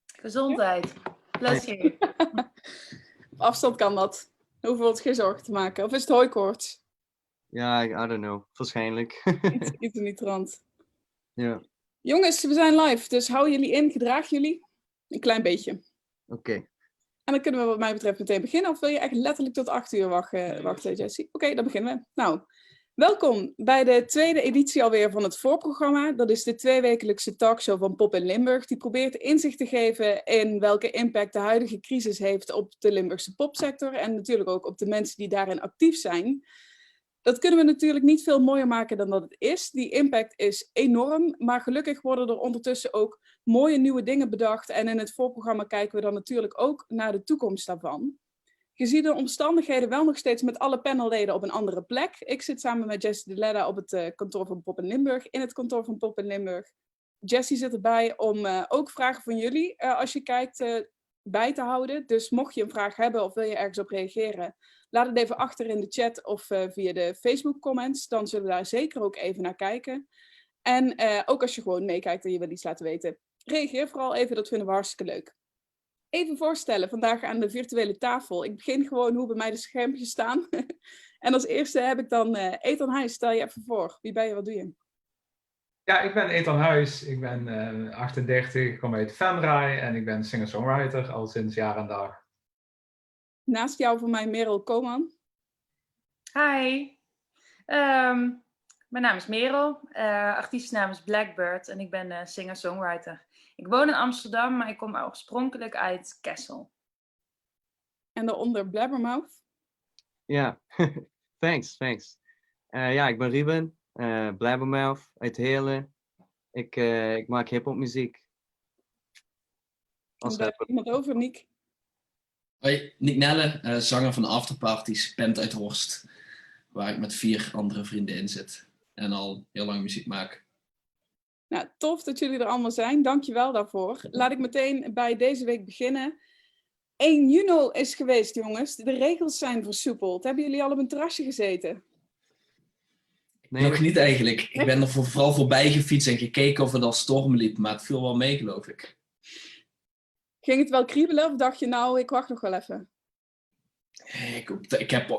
Gezondheid. Bless you. Op afstand kan dat. Dan hoeven we ons geen zorgen te maken. Of is het hooikoorts? Ja, I don't know. Waarschijnlijk. Iets in die trant. Ja, Jongens, we zijn live, dus hou jullie in, gedraag jullie. Een klein beetje. oké. En dan kunnen we wat mij betreft meteen beginnen. Of wil je echt letterlijk tot 8 uur wachten, Jessie? Oké, dan beginnen we. Nou, welkom bij de tweede editie alweer van het voorprogramma. Dat is de tweewekelijkse talkshow van Pop in Limburg. Die probeert inzicht te geven in welke impact de huidige crisis heeft op de Limburgse popsector. En natuurlijk ook op de mensen die daarin actief zijn. Dat kunnen we natuurlijk niet veel mooier maken dan dat het is. Die impact is enorm, maar gelukkig worden er ondertussen ook mooie nieuwe dingen bedacht. En in het voorprogramma kijken we dan natuurlijk ook naar de toekomst daarvan. Gezien de omstandigheden wel nog steeds met alle panelleden op een andere plek. Ik zit samen met Jessie de Ledda op het kantoor van Pop in Limburg, in het kantoor van Pop in Limburg. Jessie zit erbij om ook vragen van jullie, als je kijkt, bij te houden. Dus mocht je een vraag hebben of wil je ergens op reageren, laat het even achter in de chat of via de Facebook comments. Dan zullen we daar zeker ook even naar kijken. En ook als je gewoon meekijkt en je wil iets laten weten, reageer vooral even, dat vinden we hartstikke leuk. Even voorstellen, vandaag aan de virtuele tafel. Ik begin gewoon hoe bij mij de schermpjes staan. En als eerste heb ik dan Ethan Huis, stel je even voor. Wie ben je, wat doe je? Ja, ik ben Ethan Huis, ik ben 38, ik kom uit Venray en ik ben singer-songwriter al sinds jaar en dag. Naast jou voor mij Merel Koman. Hi. Mijn naam is Merel. Artiestennaam is Blackbird en ik ben singer-songwriter. Ik woon in Amsterdam, maar ik kom oorspronkelijk uit Kessel. En daaronder Blabbermouth. Ja, thanks. Ja, ik ben Ruben, Blabbermouth uit Heerlen. Ik maak hip-hop muziek. En daar heb iemand over, Nick. Hoi, Nick Nelle, zanger van Afterparties, band uit Horst. Waar ik met 4 andere vrienden in zit. En al heel lang muziek maak. Nou, tof dat jullie er allemaal zijn. Dankjewel daarvoor. Laat ik meteen bij deze week beginnen. 1 juni is geweest, jongens. De regels zijn versoepeld. Hebben jullie al op een terrasje gezeten? Nee, Nog niet eigenlijk. Ik ben er vooral voorbij gefietst en gekeken of het al storm liep. Maar het viel wel mee, geloof ik. Ging het wel kriebelen of dacht je nou, ik wacht nog wel even?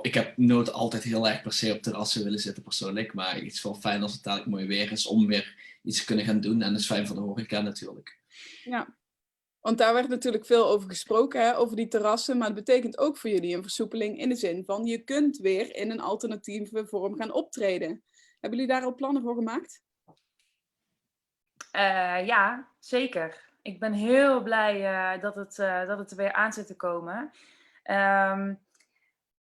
Ik heb nooit altijd heel erg per se op terrassen willen zitten persoonlijk. Maar het is wel fijn als het dadelijk mooi weer is om weer iets te kunnen gaan doen. En dat is fijn voor de horeca natuurlijk. Ja, want daar werd natuurlijk veel over gesproken, hè, over die terrassen. Maar het betekent ook voor jullie een versoepeling in de zin van je kunt weer in een alternatieve vorm gaan optreden. Hebben jullie daar al plannen voor gemaakt? Ja, zeker. Ik ben heel blij dat het er weer aan zit te komen.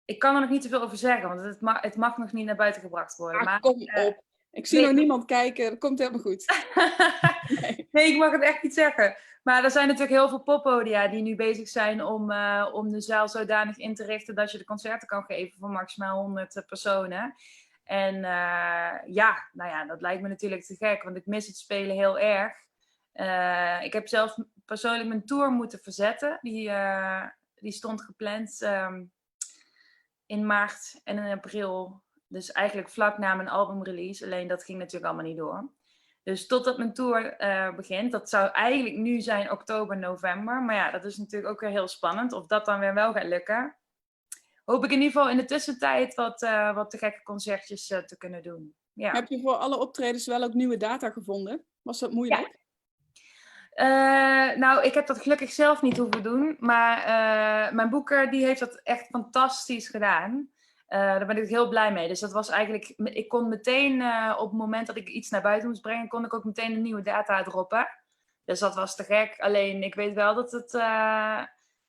Ik kan er nog niet te veel over zeggen, want het mag nog niet naar buiten gebracht worden. Maar, kom op. Ik zie nog niemand kijken. Dat komt helemaal goed. Nee, ik mag het echt niet zeggen. Maar er zijn natuurlijk heel veel poppodia die nu bezig zijn om de zaal zodanig in te richten dat je de concerten kan geven voor maximaal 100 personen. En dat lijkt me natuurlijk te gek, want ik mis het spelen heel erg. Ik heb zelf persoonlijk mijn tour moeten verzetten. Die stond gepland in maart en in april. Dus eigenlijk vlak na mijn albumrelease. Alleen dat ging natuurlijk allemaal niet door. Dus totdat mijn tour begint. Dat zou eigenlijk nu zijn oktober, november. Maar ja, dat is natuurlijk ook weer heel spannend. Of dat dan weer wel gaat lukken. Hoop ik in ieder geval in de tussentijd wat te gekke concertjes te kunnen doen. Ja. Heb je voor alle optredens wel ook nieuwe data gevonden? Was dat moeilijk? Ja. Nou, ik heb dat gelukkig zelf niet hoeven doen. Maar mijn boeker die heeft dat echt fantastisch gedaan. Daar ben ik heel blij mee. Dus dat was eigenlijk... Ik kon meteen op het moment dat ik iets naar buiten moest brengen, kon ik ook meteen een nieuwe data droppen. Dus dat was te gek. Alleen ik weet wel dat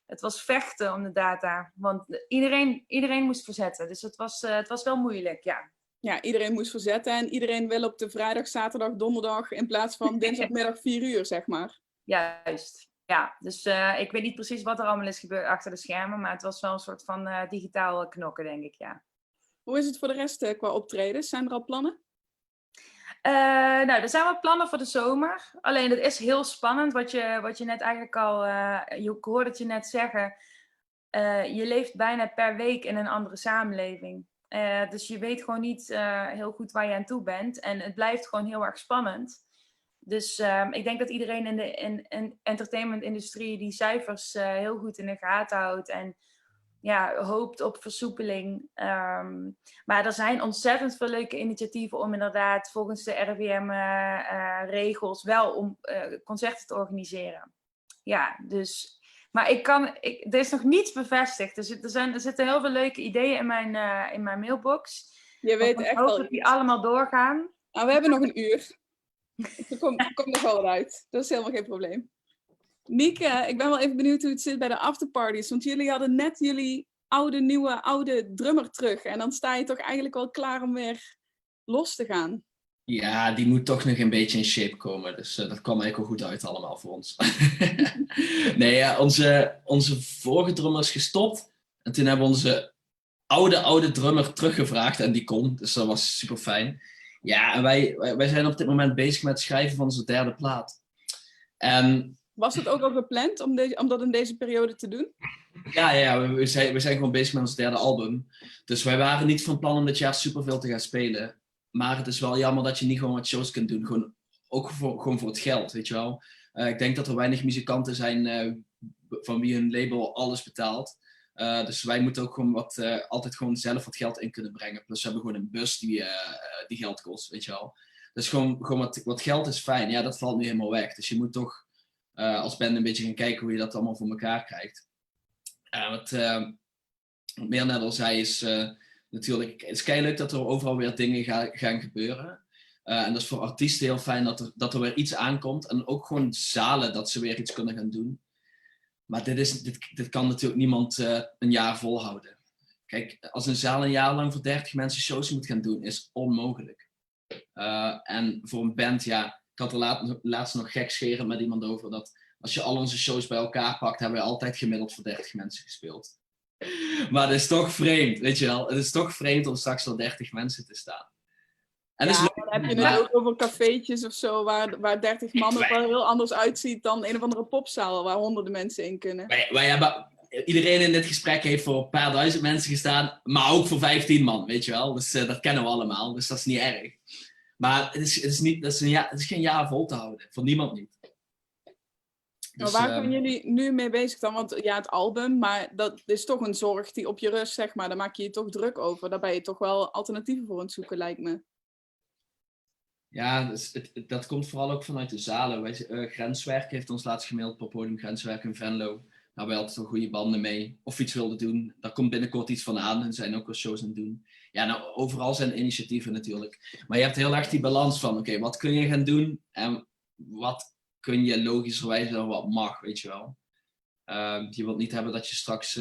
het was vechten om de data. Want iedereen moest verzetten. Dus het was wel moeilijk, ja. Ja, iedereen moest verzetten en iedereen wil op de vrijdag, zaterdag, donderdag in plaats van dinsdagmiddag 4 uur, zeg maar. Juist, ja. Dus ik weet niet precies wat er allemaal is gebeurd achter de schermen, maar het was wel een soort van digitaal knokken, denk ik, ja. Hoe is het voor de rest qua optredens? Zijn er al plannen? Nou, er zijn wat plannen voor de zomer. Alleen het is heel spannend, wat je net eigenlijk al... ik hoorde het je net zeggen. Je leeft bijna per week in een andere samenleving. Dus je weet gewoon niet heel goed waar je aan toe bent. En het blijft gewoon heel erg spannend. Dus ik denk dat iedereen in de entertainment-industrie die cijfers heel goed in de gaten houdt en ja, hoopt op versoepeling. Maar er zijn ontzettend veel leuke initiatieven om inderdaad volgens de RIVM-regels wel om concerten te organiseren. Ja, dus... Maar er is nog niets bevestigd. Er zitten heel veel leuke ideeën in mijn mailbox. Je weet Ik echt hoop wel dat die iets. allemaal doorgaan. Nou, we hebben nog een uur. Kom nog wel uit. Dat is helemaal geen probleem. Nieke, ik ben wel even benieuwd hoe het zit bij de afterparties. Want jullie hadden net jullie oude drummer terug. En dan sta je toch eigenlijk wel klaar om weer los te gaan. Ja, die moet toch nog een beetje in shape komen. Dus dat kwam eigenlijk wel goed uit allemaal voor ons. Nee, ja, onze vorige drummer is gestopt. En toen hebben we onze oude drummer teruggevraagd. En die kon. Dus dat was super fijn. Ja, en wij zijn op dit moment bezig met het schrijven van onze derde plaat. En Was het ook al gepland om dat in deze periode te doen? ja, we zijn gewoon bezig met ons derde album. Dus wij waren niet van plan om dit jaar superveel te gaan spelen. Maar het is wel jammer dat je niet gewoon wat shows kunt doen. Gewoon, ook gewoon voor het geld, weet je wel. Ik denk dat er weinig muzikanten zijn van wie hun label alles betaalt. Dus wij moeten ook gewoon altijd gewoon zelf wat geld in kunnen brengen. Plus we hebben gewoon een bus die geld kost, weet je wel. Dus gewoon wat geld is fijn. Ja, dat valt nu helemaal weg. Dus je moet toch als band een beetje gaan kijken hoe je dat allemaal voor elkaar krijgt. Wat meer net al zei is... Natuurlijk, het is keileuk dat er overal weer dingen gaan gebeuren. En dat is voor artiesten heel fijn dat er weer iets aankomt. En ook gewoon zalen dat ze weer iets kunnen gaan doen. Maar dit kan natuurlijk niemand een jaar volhouden. Kijk, als een zaal een jaar lang voor 30 mensen shows moet gaan doen, is onmogelijk. En voor een band, ja, ik had er laatst nog gekscherend met iemand over dat als je al onze shows bij elkaar pakt, hebben we altijd gemiddeld voor 30 mensen gespeeld. Maar het is toch vreemd, weet je wel. Het is toch vreemd om straks voor 30 mensen te staan. En Ja, dan heb je het ook over cafeetjes of zo, waar 30 man er wel heel anders uitziet dan een of andere popzaal waar honderden mensen in kunnen. Wij hebben, iedereen in dit gesprek heeft voor een paar duizend mensen gestaan, maar ook voor 15 man, weet je wel. Dus dat kennen we allemaal, dus dat is niet erg. Maar het is geen jaar vol te houden, voor niemand niet. Dus, maar waar zijn jullie nu mee bezig dan? Want ja, het album, maar dat is toch een zorg die op je rust, zeg maar. Daar maak je je toch druk over. Daar ben je toch wel alternatieven voor aan het zoeken, lijkt me. Ja, dus dat komt vooral ook vanuit de zalen. Grenswerk heeft ons laatst gemaild op podium Grenswerk in Venlo. Daar wij altijd wel goede banden mee. Of iets wilden doen. Daar komt binnenkort iets van aan. En zijn ook wel shows aan het doen. Ja, nou, overal zijn initiatieven natuurlijk. Maar je hebt heel erg die balans van, oké, wat kun je gaan doen? En wat kun je logischerwijs wel wat mag, weet je wel. Je wilt niet hebben dat je straks...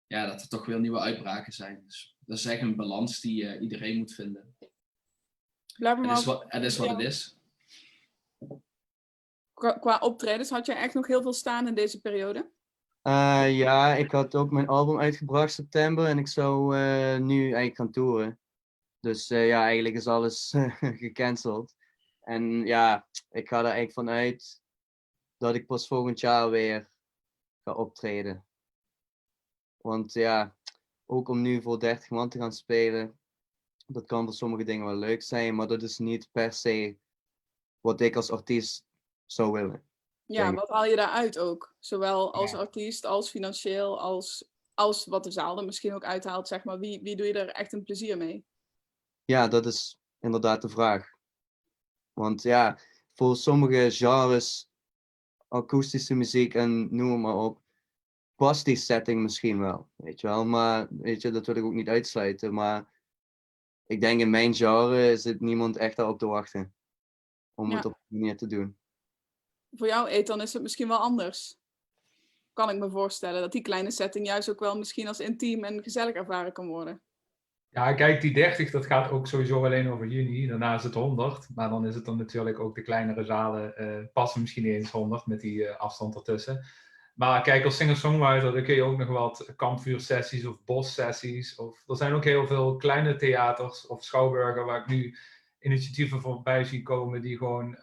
dat er toch weer nieuwe uitbraken zijn. Dus dat is echt een balans die iedereen moet vinden. Het is wat het is. Qua optredens, had jij echt nog heel veel staan in deze periode? Ja, ik had ook mijn album uitgebracht september en ik zou nu eigenlijk gaan toeren. Dus ja, eigenlijk is alles gecanceld. En ja, ik ga er eigenlijk vanuit dat ik pas volgend jaar weer ga optreden. Want ja, ook om nu voor 30 man te gaan spelen, dat kan voor sommige dingen wel leuk zijn, maar dat is niet per se wat ik als artiest zou willen. Ja, wat haal je daaruit ook? Zowel als artiest, als financieel, als wat de zaal er misschien ook uithaalt, zeg maar. Wie doe je er echt een plezier mee? Ja, dat is inderdaad de vraag. Want ja, voor sommige genres, akoestische muziek en noem maar op, past die setting misschien wel, weet je wel. Maar weet je, dat wil ik ook niet uitsluiten. Maar ik denk in mijn genre zit niemand echt daarop te wachten om het op die manier te doen. Voor jou, Ethan, is het misschien wel anders. Kan ik me voorstellen dat die kleine setting juist ook wel misschien als intiem en gezellig ervaren kan worden. Ja, kijk, die 30, dat gaat ook sowieso alleen over juni. Daarna is het 100. Maar dan is het dan natuurlijk ook de kleinere zalen passen misschien niet eens 100 met die afstand ertussen. Maar kijk, als singer-songwriter, dan kun je ook nog wat kampvuursessies of bossessies. Er zijn ook heel veel kleine theaters of schouwburgen waar ik nu initiatieven voorbij zie komen die gewoon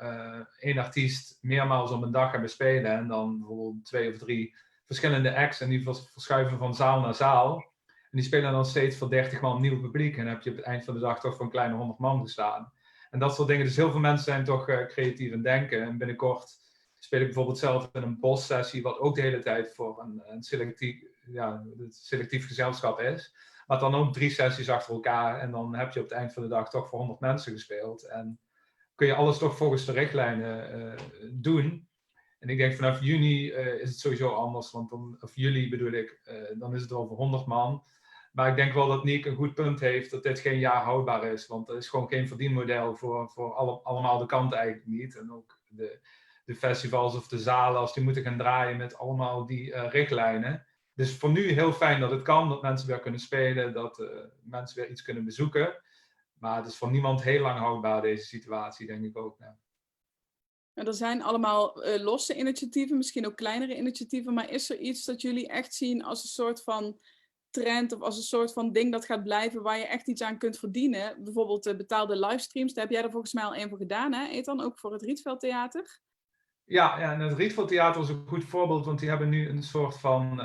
één artiest meermaals op een dag hebben spelen. En dan bijvoorbeeld 2 of 3 verschillende acts en die verschuiven van zaal naar zaal. En die spelen dan steeds voor 30 man nieuw publiek. En dan heb je op het eind van de dag toch voor een kleine 100 man gestaan. En dat soort dingen. Dus heel veel mensen zijn toch creatief in denken. En binnenkort speel ik bijvoorbeeld zelf in een bossessie, wat ook de hele tijd voor een selectief gezelschap is. Maar dan ook 3 sessies achter elkaar. En dan heb je op het eind van de dag toch voor 100 mensen gespeeld. En kun je alles toch volgens de richtlijnen doen. En ik denk vanaf juni is het sowieso anders. Want dan, of juli bedoel ik, dan is het over 100 man. Maar ik denk wel dat Niek een goed punt heeft dat dit geen jaar houdbaar is. Want er is gewoon geen verdienmodel voor allemaal de kanten eigenlijk niet. En ook de festivals of de zalen, als die moeten gaan draaien met allemaal die richtlijnen. Dus voor nu heel fijn dat het kan, dat mensen weer kunnen spelen, dat mensen weer iets kunnen bezoeken. Maar het is voor niemand heel lang houdbaar, deze situatie, denk ik ook. Ja. En er zijn allemaal losse initiatieven, misschien ook kleinere initiatieven. Maar is er iets dat jullie echt zien als een soort van trend of als een soort van ding dat gaat blijven waar je echt iets aan kunt verdienen? Bijvoorbeeld betaalde livestreams, daar heb jij er volgens mij al een voor gedaan, hè Ethan? Ook voor het Rietveld Theater? Ja, en het Rietveld Theater is een goed voorbeeld, want die hebben nu een soort van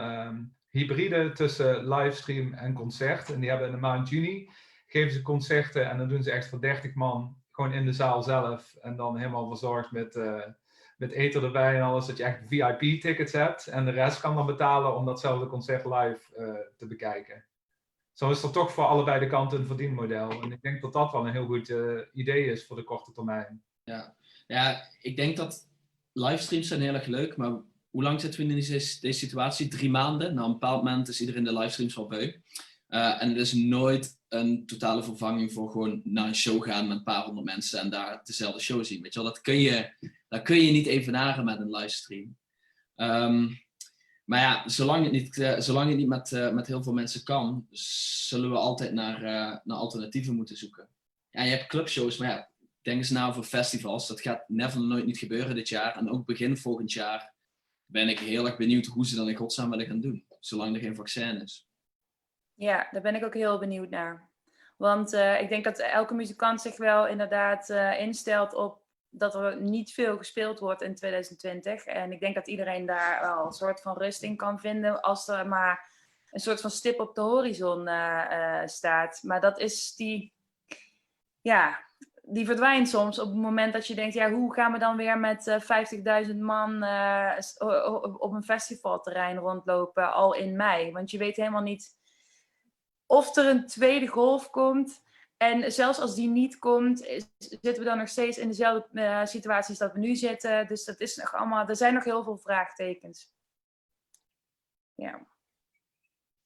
hybride tussen livestream en concert. En die hebben in de maand juni, geven ze concerten en dan doen ze echt voor 30 man gewoon in de zaal zelf. En dan helemaal verzorgd met eten erbij en alles, dat je echt VIP-tickets hebt. En de rest kan dan betalen om datzelfde concert live te bekijken. Zo is er toch voor allebei de kanten een verdienmodel. En ik denk dat dat wel een heel goed idee is voor de korte termijn. Ja, ik denk dat livestreams zijn heel erg leuk, maar hoe lang zitten we in deze situatie? 3 maanden. Nou, op een bepaald moment is iedereen de livestreams wel beu. En het is nooit een totale vervanging voor gewoon naar een show gaan met een paar honderd mensen en daar dezelfde show zien. Weet je wel? Dat kun je niet evenaren met een livestream. Maar ja, zolang het niet met heel veel mensen kan, zullen we altijd naar alternatieven moeten zoeken. Ja, je hebt clubshows, maar ja, denk eens na over festivals. Dat gaat nooit niet gebeuren dit jaar. En ook begin volgend jaar ben ik heel erg benieuwd hoe ze dan in godsnaam willen gaan doen. Zolang er geen vaccin is. Ja, daar ben ik ook heel benieuwd naar. Want ik denk dat elke muzikant zich wel inderdaad instelt op dat er niet veel gespeeld wordt in 2020. En ik denk dat iedereen daar wel een soort van rust in kan vinden als er maar een soort van stip op de horizon staat. Maar dat is die verdwijnt soms op het moment dat je denkt, ja, hoe gaan we dan weer met 50.000 man op een festivalterrein rondlopen al in mei? Want je weet helemaal niet of er een tweede golf komt. En zelfs als die niet komt, zitten we dan nog steeds in dezelfde situatie als dat we nu zitten. Dus dat is nog allemaal, er zijn nog heel veel vraagtekens. Ja.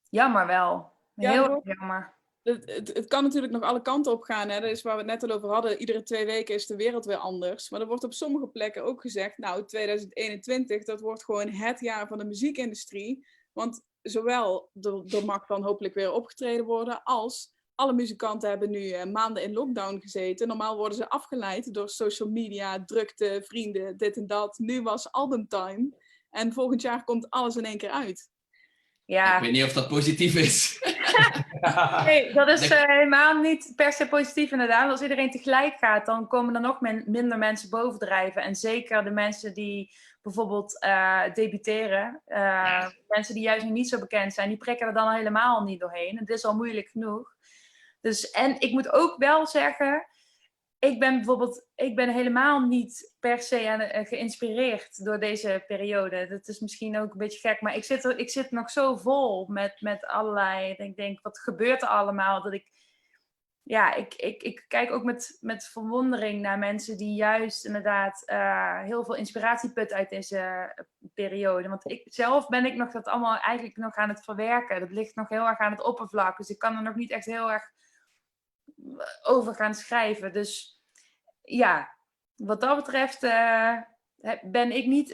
Jammer wel. Heel jammer. Het kan natuurlijk nog alle kanten op gaan. Hè? Dat is waar we het net al over hadden. Iedere 2 weken is de wereld weer anders. Maar er wordt op sommige plekken ook gezegd, nou, 2021, dat wordt gewoon het jaar van de muziekindustrie. Want zowel er mag dan hopelijk weer opgetreden worden, als alle muzikanten hebben nu maanden in lockdown gezeten. Normaal worden ze afgeleid door social media, drukte, vrienden, dit en dat. Nu was albumtime. En volgend jaar komt alles in één keer uit. Ja. Ik weet niet of dat positief is. Nee, dat is helemaal niet per se positief inderdaad. Als iedereen tegelijk gaat, dan komen er nog minder mensen bovendrijven. En zeker de mensen die bijvoorbeeld debuteren. Mensen die juist nog niet zo bekend zijn, die prikken er dan helemaal niet doorheen. Het is al moeilijk genoeg. Dus, en ik moet ook wel zeggen, ik ben helemaal niet per se geïnspireerd door deze periode. Dat is misschien ook een beetje gek, maar ik zit nog zo vol met allerlei. Ik denk, wat gebeurt er allemaal? Dat ik kijk ook met verwondering naar mensen die juist inderdaad heel veel inspiratie putten uit deze periode. Want zelf ben ik nog dat allemaal eigenlijk nog aan het verwerken. Dat ligt nog heel erg aan het oppervlak. Dus ik kan er nog niet echt heel erg over gaan schrijven. Dus ja, wat dat betreft ben ik niet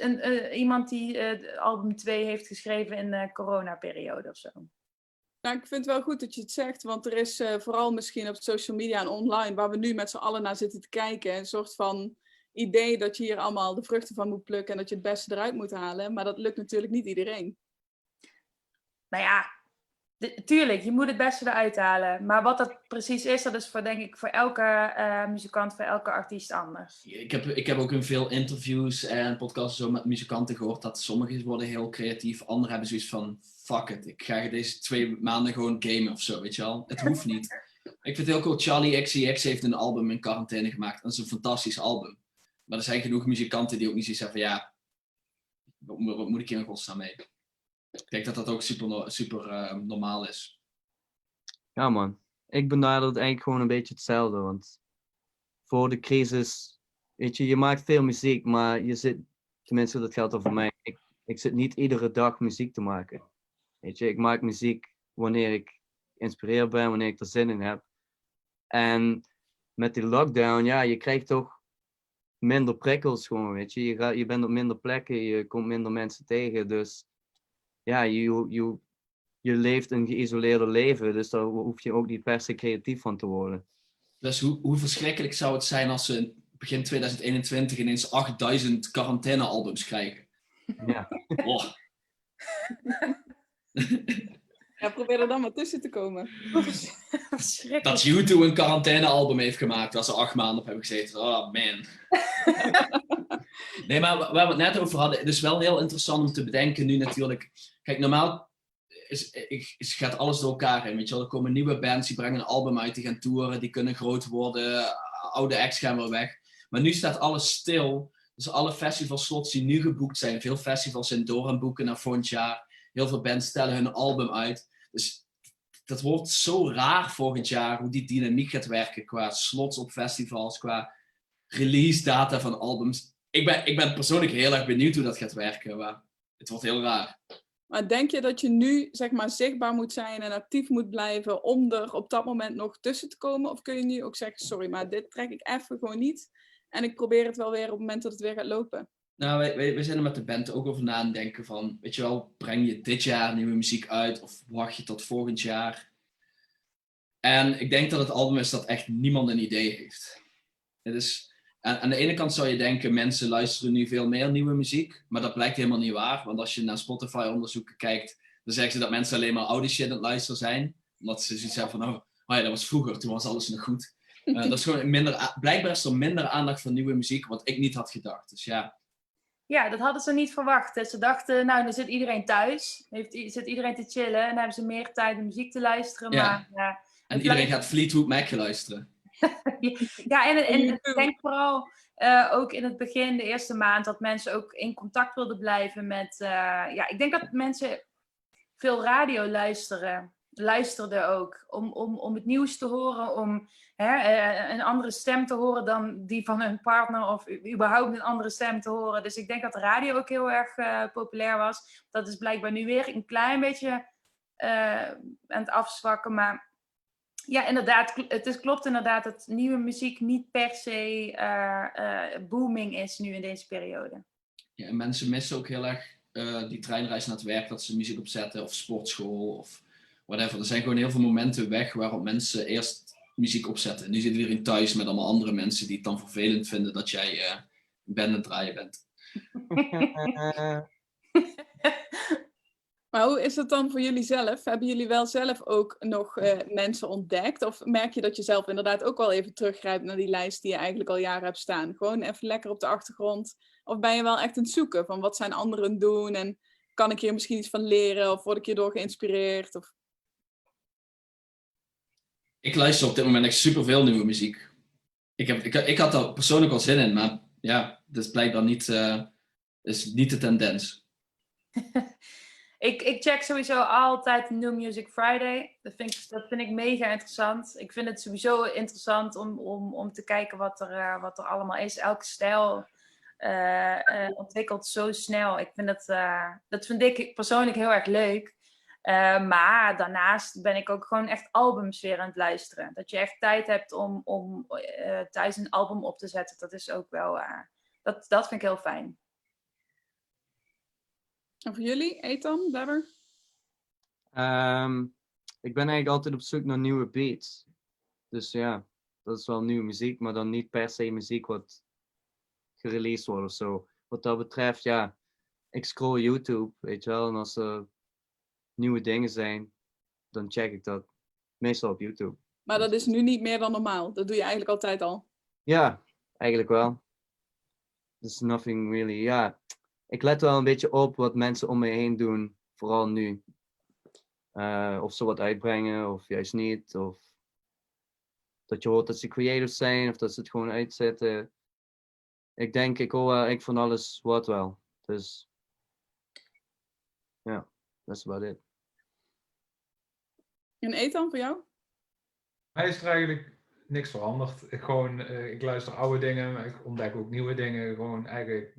iemand die album 2 heeft geschreven in de coronaperiode of zo. Nou, ik vind het wel goed dat je het zegt, want er is vooral misschien op social media en online, waar we nu met z'n allen naar zitten te kijken, een soort van idee dat je hier allemaal de vruchten van moet plukken en dat je het beste eruit moet halen. Maar dat lukt natuurlijk niet iedereen. Nou ja, tuurlijk, je moet het beste eruit halen. Maar wat dat precies is, dat is denk ik voor elke muzikant, voor elke artiest anders. Ik heb ook in veel interviews en podcasts zo met muzikanten gehoord dat sommigen worden heel creatief, anderen hebben zoiets van, fuck it, ik ga deze 2 maanden gewoon gamen of zo, weet je wel. Het hoeft niet. Ik vind het heel cool. Charlie XCX heeft een album in quarantaine gemaakt. En dat is een fantastisch album. Maar er zijn genoeg muzikanten die ook niet zoiets hebben van ja, wat moet ik hier in godsnaam mee? Ik denk dat dat ook super normaal is. Ja man, ik benader het eigenlijk gewoon een beetje hetzelfde. Want voor de crisis, weet je maakt veel muziek, maar je zit, tenminste dat geldt dan voor mij, ik zit niet iedere dag muziek te maken. Weet je, ik maak muziek wanneer ik geïnspireerd ben, wanneer ik er zin in heb. En met die lockdown, ja, je krijgt toch minder prikkels gewoon, weet je. Je bent op minder plekken, je komt minder mensen tegen. Dus ja, je leeft een geïsoleerde leven. Dus daar hoef je ook niet per se creatief van te worden. Dus hoe verschrikkelijk zou het zijn als we begin 2021 ineens 8000 quarantaine-albums krijgen? Ja. Oh. Ja, probeer er dan maar tussen te komen. Verschrikkelijk. Dat U2 een quarantaine-album heeft gemaakt waar ze 8 maanden op hebben gezeten. Oh man. Nee, maar waar we het net over hadden, het is wel heel interessant om te bedenken nu natuurlijk. Kijk, normaal gaat alles door elkaar heen. Weet je wel? Er komen nieuwe bands, die brengen een album uit, die gaan toeren, die kunnen groot worden, oude acts gaan weer weg. Maar nu staat alles stil. Dus alle festivalslots die nu geboekt zijn, veel festivals zijn door aan boeken naar volgend jaar. Heel veel bands stellen hun album uit. Dus dat wordt zo raar volgend jaar, hoe die dynamiek gaat werken qua slots op festivals, qua release data van albums. Ik ben persoonlijk heel erg benieuwd hoe dat gaat werken, maar het wordt heel raar. Maar denk je dat je nu zeg maar zichtbaar moet zijn en actief moet blijven om er op dat moment nog tussen te komen? Of kun je nu ook zeggen, sorry, maar dit trek ik even gewoon niet. En ik probeer het wel weer op het moment dat het weer gaat lopen. Nou, wij zijn er met de band ook over na aan denken van, weet je wel, breng je dit jaar nieuwe muziek uit of wacht je tot volgend jaar? En ik denk dat het album is dat echt niemand een idee heeft. Het is, aan de ene kant zou je denken, mensen luisteren nu veel meer nieuwe muziek, maar dat blijkt helemaal niet waar. Want als je naar Spotify-onderzoeken kijkt, dan zeggen ze dat mensen alleen maar oude shit aan het luisteren zijn. Omdat ze zoiets hebben van, oh ja, dat was vroeger, toen was alles nog goed. Dat is gewoon blijkbaar is er minder aandacht voor nieuwe muziek, wat ik niet had gedacht. Dus ja. Ja, dat hadden ze niet verwacht. Dus ze dachten, nou, dan zit iedereen thuis. Zit iedereen te chillen. En dan hebben ze meer tijd om muziek te luisteren. Ja. Maar, ja, En iedereen gaat Fleetwood Mac luisteren. ja, en ik denk vooral ook in het begin, de eerste maand, dat mensen ook in contact wilden blijven met... ja, ik denk dat mensen veel radio luisterden ook. Om het nieuws te horen, om een andere stem te horen dan die van hun partner of überhaupt een andere stem te horen. Dus ik denk dat de radio ook heel erg populair was. Dat is blijkbaar nu weer een klein beetje aan het afzwakken, maar ja, inderdaad, klopt inderdaad dat nieuwe muziek niet per se booming is nu in deze periode. Ja, en mensen missen ook heel erg die treinreis naar het werk, dat ze muziek opzetten, of sportschool, of whatever. Er zijn gewoon heel veel momenten weg waarop mensen eerst muziek opzetten. Nu zit iedereen thuis met allemaal andere mensen die het dan vervelend vinden dat jij een band aan het draaien bent. Maar hoe is het dan voor jullie zelf? Hebben jullie wel zelf ook nog mensen ontdekt? Of merk je dat je zelf inderdaad ook wel even teruggrijpt naar die lijst die je eigenlijk al jaren hebt staan? Gewoon even lekker op de achtergrond. Of ben je wel echt aan het zoeken van wat zijn anderen doen? En kan ik hier misschien iets van leren? Of word ik hierdoor geïnspireerd? Of... Ik luister op dit moment echt superveel nieuwe muziek. Ik had er persoonlijk wel zin in, maar ja, dat is blijkbaar is niet de tendens. Ik check sowieso altijd New Music Friday. Dat vind ik mega interessant. Ik vind het sowieso interessant om te kijken wat er allemaal is. Elke stijl ontwikkelt zo snel. Dat vind ik persoonlijk heel erg leuk. Maar daarnaast ben ik ook gewoon echt albums weer aan het luisteren. Dat je echt tijd hebt om thuis een album op te zetten. Dat is ook wel... dat vind ik heel fijn. En voor jullie, Ethan, Webber? Ik ben eigenlijk altijd op zoek naar nieuwe beats. Dus ja, dat is wel nieuwe muziek, maar dan niet per se muziek wat gereleased wordt of zo. Wat dat betreft, ja, ik scroll YouTube, weet je wel. En als er nieuwe dingen zijn, dan check ik dat. Meestal op YouTube. Maar dat is nu niet meer dan normaal. Dat doe je eigenlijk altijd al. Ja, eigenlijk wel. There's nothing really, ja. Ik let wel een beetje op wat mensen om me heen doen, vooral nu. Of ze wat uitbrengen, of juist niet. Of dat je hoort dat ze creative zijn of dat ze het gewoon uitzetten. Ik denk, ik hoor eigenlijk van alles wat wel. Dus ja, dat is about it. En Ethan, voor jou? Mij is er eigenlijk niks veranderd. Ik luister oude dingen, maar ik ontdek ook nieuwe dingen. Gewoon eigenlijk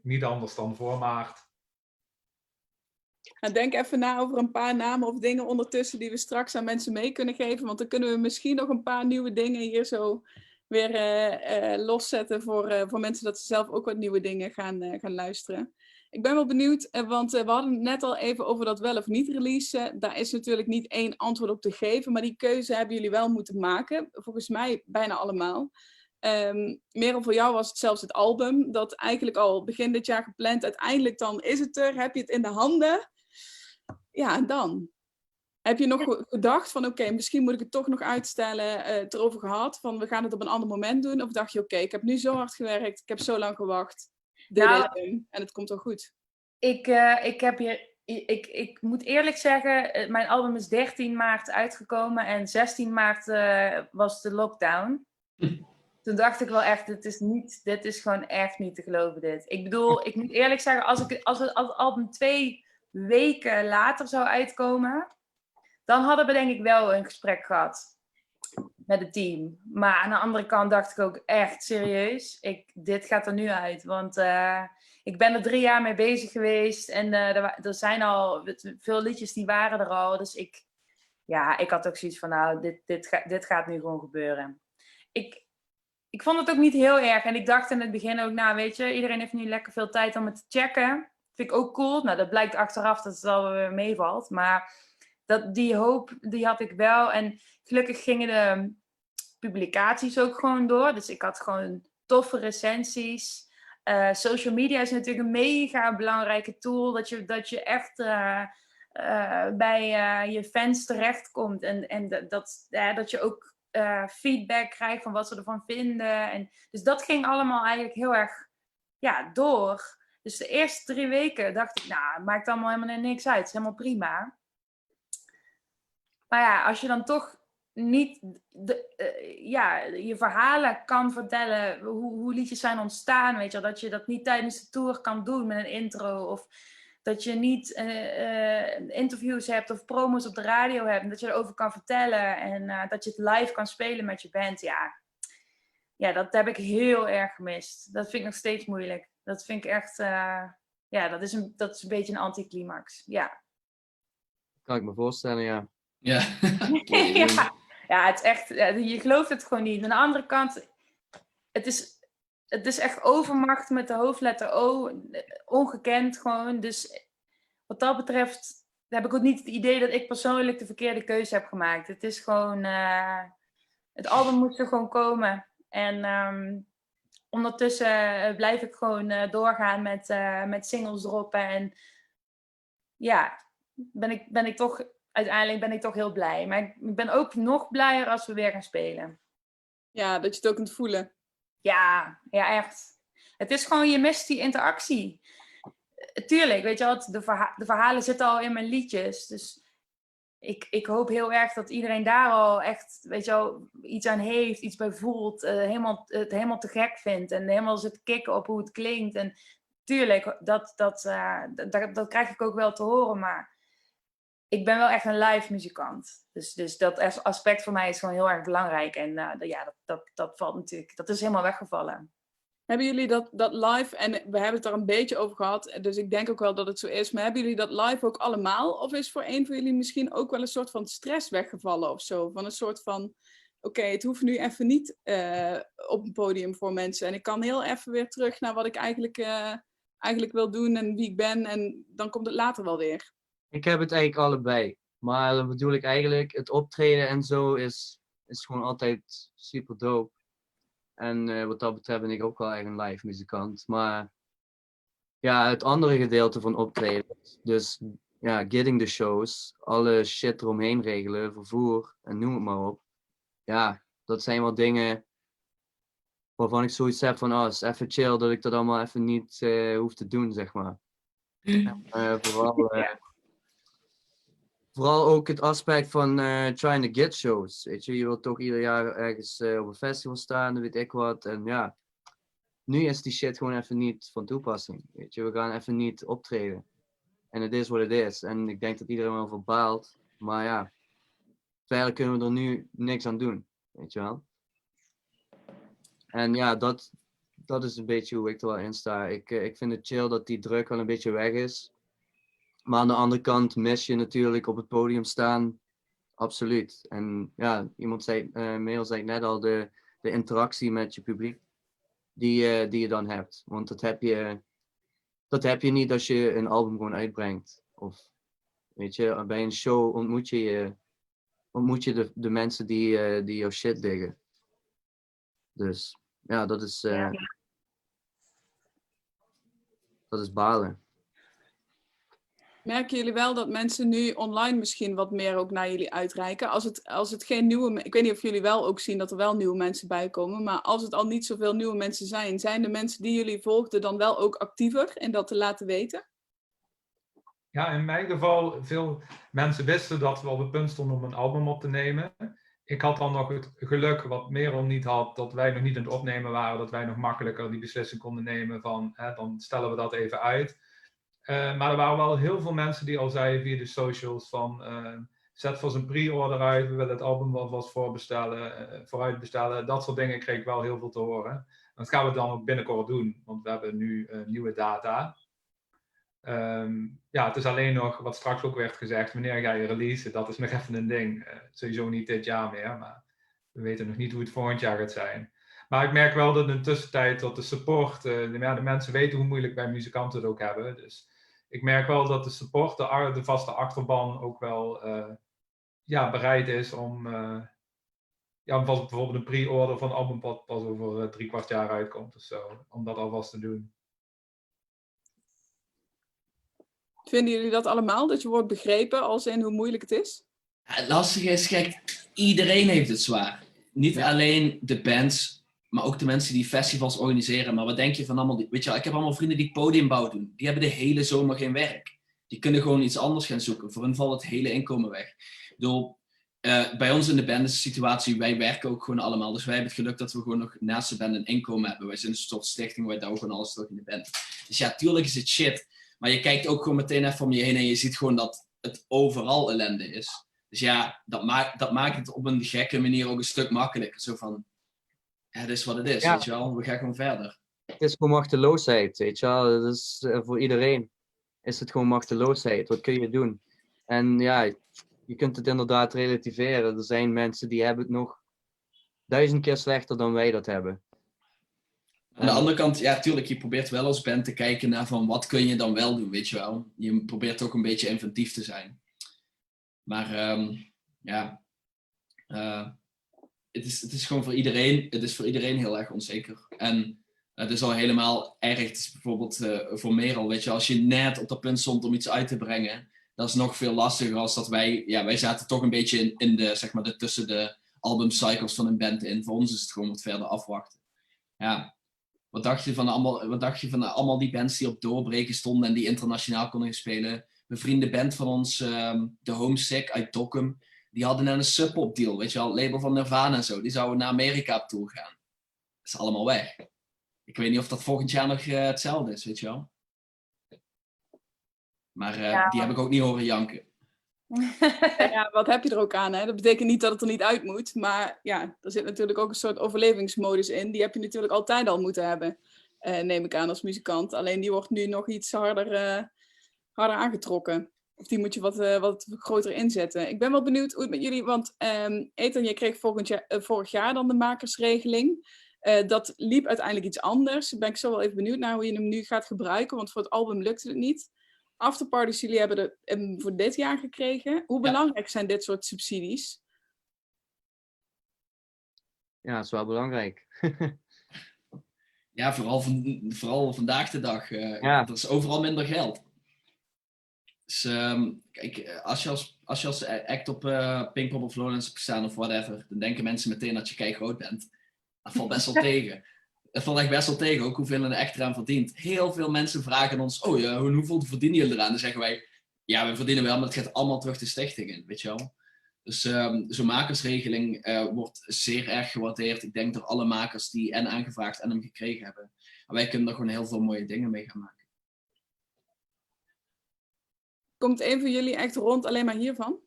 niet anders dan voor maart. Nou, denk even na over een paar namen of dingen ondertussen die we straks aan mensen mee kunnen geven. Want dan kunnen we misschien nog een paar nieuwe dingen hier zo weer loszetten voor mensen dat ze zelf ook wat nieuwe dingen gaan luisteren. Ik ben wel benieuwd, want we hadden het net al even over dat wel of niet releasen. Daar is natuurlijk niet één antwoord op te geven, maar die keuze hebben jullie wel moeten maken. Volgens mij bijna allemaal. Merel, voor jou was het zelfs het album, dat eigenlijk al begin dit jaar gepland. Uiteindelijk dan is het er, heb je het in de handen. Ja, en dan? Heb je nog gedacht van oké, misschien moet ik het toch nog uitstellen, het erover gehad, van we gaan het op een ander moment doen? Of dacht je oké, ik heb nu zo hard gewerkt, ik heb zo lang gewacht, dit is hem en het komt wel goed? Ik moet eerlijk zeggen, mijn album is 13 maart uitgekomen en 16 maart was de lockdown. Toen dacht ik wel echt, dit is gewoon echt niet te geloven dit. Ik bedoel, ik moet eerlijk zeggen, als het album 2 weken later zou uitkomen, dan hadden we denk ik wel een gesprek gehad met het team. Maar aan de andere kant dacht ik ook echt serieus, dit gaat er nu uit. Want ik ben er 3 jaar mee bezig geweest en er zijn al veel liedjes die waren er al. Dus ik had ook zoiets van, nou, dit gaat nu gewoon gebeuren. Ik vond het ook niet heel erg. En ik dacht in het begin ook, nou weet je, iedereen heeft nu lekker veel tijd om het te checken. Vind ik ook cool. Nou, dat blijkt achteraf dat het wel weer meevalt. Maar die hoop, die had ik wel. En gelukkig gingen de publicaties ook gewoon door. Dus ik had gewoon toffe recensies. Social media is natuurlijk een mega belangrijke tool. Dat je echt bij je fans terechtkomt. En dat je ook feedback krijgt van wat ze ervan vinden. En, dus dat ging allemaal eigenlijk heel erg door. Dus de eerste 3 weken dacht ik, nou, het maakt allemaal helemaal niks uit. Het is helemaal prima. Maar ja, als je dan toch niet je verhalen kan vertellen, hoe liedjes zijn ontstaan, weet je wel, dat je dat niet tijdens de tour kan doen met een intro, of dat je niet interviews hebt of promos op de radio hebt, en dat je erover kan vertellen en dat je het live kan spelen met je band. Ja, dat heb ik heel erg gemist. Dat vind ik nog steeds moeilijk. Dat vind ik echt, dat is een beetje een anticlimax. Ja. Kan ik me voorstellen, ja. Ja. Ja, het is echt, je gelooft het gewoon niet. Aan de andere kant, het is echt overmacht met de hoofdletter O, ongekend gewoon. Dus wat dat betreft heb ik ook niet het idee dat ik persoonlijk de verkeerde keuze heb gemaakt. Het is gewoon, het album moest er gewoon komen. En ondertussen blijf ik gewoon doorgaan met singles droppen. En ja, uiteindelijk ben ik toch heel blij. Maar ik ben ook nog blijer als we weer gaan spelen. Ja, dat je het ook kunt voelen. Ja, echt. Het is gewoon, je mist die interactie. Tuurlijk, weet je wel, de verhalen zitten al in mijn liedjes. Dus ik hoop heel erg dat iedereen daar al echt, weet je wel, iets aan heeft, iets bij voelt. Het helemaal te gek vindt. En helemaal zit kicken op hoe het klinkt. En tuurlijk, dat krijg ik ook wel te horen. Maar ik ben wel echt een live muzikant. Dus dat aspect voor mij is gewoon heel erg belangrijk. En dat valt natuurlijk, dat is helemaal weggevallen. Hebben jullie dat live, en we hebben het daar een beetje over gehad, dus ik denk ook wel dat het zo is, maar hebben jullie dat live ook allemaal? Of is voor een van jullie misschien ook wel een soort van stress weggevallen of zo? Van een soort van, oké, het hoeft nu even niet op een podium voor mensen. En ik kan heel even weer terug naar wat ik eigenlijk wil doen en wie ik ben. En dan komt het later wel weer. Ik heb het eigenlijk allebei. Maar dan bedoel ik eigenlijk, het optreden en zo is gewoon altijd super dope. En wat dat betreft ben ik ook wel echt een live muzikant. Maar ja, het andere gedeelte van optreden. Dus ja, getting the shows. Alle shit eromheen regelen, vervoer en noem het maar op. Ja, dat zijn wel dingen waarvan ik zoiets heb van, het is even chill dat ik dat allemaal even niet hoef te doen, zeg maar. Vooral vooral ook het aspect van trying to get shows. Weet je wilt toch ieder jaar ergens op een festival staan, weet ik wat. En ja, nu is die shit gewoon even niet van toepassing. Weet je, we gaan even niet optreden. En het is wat het is. En ik denk dat iedereen wel van baalt. Maar ja, verder kunnen we er nu niks aan doen. Weet je wel. En ja, dat is een beetje hoe ik er wel in sta. Ik vind het chill dat die druk wel een beetje weg is. Maar aan de andere kant mis je natuurlijk op het podium staan. Absoluut. En ja, Merel zei net al, de interactie met je publiek die je dan hebt. Want dat heb je niet als je een album gewoon uitbrengt. Of weet je, bij een show ontmoet je de mensen die jouw shit diggen. Dus ja, dat is balen. Merken jullie wel dat mensen nu online misschien wat meer ook naar jullie uitreiken? Als het geen nieuwe... Ik weet niet of jullie wel ook zien dat er wel nieuwe mensen bij komen. Maar als het al niet zoveel nieuwe mensen zijn de mensen die jullie volgden dan wel ook actiever in dat te laten weten? Ja, in mijn geval, veel mensen wisten dat we op het punt stonden om een album op te nemen. Ik had dan nog het geluk, wat Merel niet had, dat wij nog niet aan het opnemen waren, dat wij nog makkelijker die beslissing konden nemen van, dan stellen we dat even uit. Maar er waren wel heel veel mensen die al zeiden via de socials van, zet voor zijn pre-order uit, we willen het album wel vast vooruit bestellen. Dat soort dingen kreeg ik wel heel veel te horen. En dat gaan we dan ook binnenkort doen, want we hebben nu nieuwe data. Ja, het is alleen nog, wat straks ook werd gezegd, wanneer ga je releasen, dat is nog even een ding. Sowieso niet dit jaar meer, maar we weten nog niet hoe het volgend jaar gaat zijn. Maar ik merk wel dat in de tussentijd dat de support, de mensen weten hoe moeilijk wij muzikanten het ook hebben. Dus ik merk wel dat de support, de vaste achterban ook wel bereid is om bijvoorbeeld een pre-order van een album pas over 3/4 jaar uitkomt of zo, om dat alvast te doen. Vinden jullie dat allemaal? Dat je wordt begrepen als in hoe moeilijk het is? Het lastige is, kijk, iedereen heeft het zwaar. Niet alleen de bands, maar ook de mensen die festivals organiseren. Maar wat denk je van allemaal... Weet je wel, ik heb allemaal vrienden die podiumbouw doen. Die hebben de hele zomer geen werk. Die kunnen gewoon iets anders gaan zoeken. Voor hen valt het hele inkomen weg. Ik bedoel, bij ons in de band is de situatie, wij werken ook gewoon allemaal. Dus wij hebben het geluk dat we gewoon nog naast de band een inkomen hebben. Wij zijn een soort stichting, wij douwen gewoon alles terug in de band. Dus ja, tuurlijk is het shit. Maar je kijkt ook gewoon meteen even om je heen en je ziet gewoon dat het overal ellende is. Dus ja, dat maakt het op een gekke manier ook een stuk makkelijker. Zo van, het is wat het is, weet je wel. We gaan gewoon verder. Het is gewoon machteloosheid, weet je wel. Dat is, voor iedereen is het gewoon machteloosheid. Wat kun je doen? En ja, je kunt het inderdaad relativeren. Er zijn mensen die hebben het nog 1000 keer slechter dan wij dat hebben. Aan de andere kant, ja, tuurlijk, je probeert wel als band te kijken naar van wat kun je dan wel doen, weet je wel. Je probeert ook een beetje inventief te zijn. Maar het is gewoon voor iedereen, het is voor iedereen heel erg onzeker. En het is al helemaal erg, het is bijvoorbeeld voor Merel, weet je, als je net op dat punt stond om iets uit te brengen, dat is nog veel lastiger als dat wij zaten toch een beetje in de, zeg maar, tussen de albumcycles van een band in. Voor ons is het gewoon wat verder afwachten. Ja. Wat dacht je van allemaal die bands die op doorbreken stonden en die internationaal konden spelen? Een vriendenband van ons, de Homesick uit Dokkum, die hadden een Sub Pop deal, weet je wel, het label van Nirvana en zo. Die zouden naar Amerika op tour gaan. Dat is allemaal weg. Ik weet niet of dat volgend jaar nog hetzelfde is, weet je wel. Maar die heb ik ook niet horen janken. Ja, wat heb je er ook aan, hè? Dat betekent niet dat het er niet uit moet, maar ja, er zit natuurlijk ook een soort overlevingsmodus in. Die heb je natuurlijk altijd al moeten hebben, neem ik aan als muzikant. Alleen die wordt nu nog iets harder aangetrokken. Of die moet je wat groter inzetten. Ik ben wel benieuwd hoe het met jullie, want Ethan, jij kreeg vorig jaar dan de makersregeling. Dat liep uiteindelijk iets anders. Daar ben ik zo wel even benieuwd naar hoe je hem nu gaat gebruiken, want voor het album lukte het niet. Afterparties, jullie hebben hem voor dit jaar gekregen. Hoe belangrijk zijn dit soort subsidies? Ja, dat is wel belangrijk. Ja, vooral vandaag de dag. Er is overal minder geld. Dus kijk, als je als act op Pinkpop of Lowlands hebt gestaan of whatever, dan denken mensen meteen dat je keigroot bent. Dat valt best wel tegen. Het valt echt best wel tegen, ook hoeveel een act eraan verdient. Heel veel mensen vragen ons, hoeveel verdienen jullie eraan? Dan zeggen wij, ja, we verdienen wel, maar het gaat allemaal terug de stichting in, weet je wel. Dus zo'n makersregeling wordt zeer erg gewaardeerd. Ik denk door alle makers die en aangevraagd en hem gekregen hebben. En wij kunnen er gewoon heel veel mooie dingen mee gaan maken. Komt een van jullie echt rond alleen maar hiervan?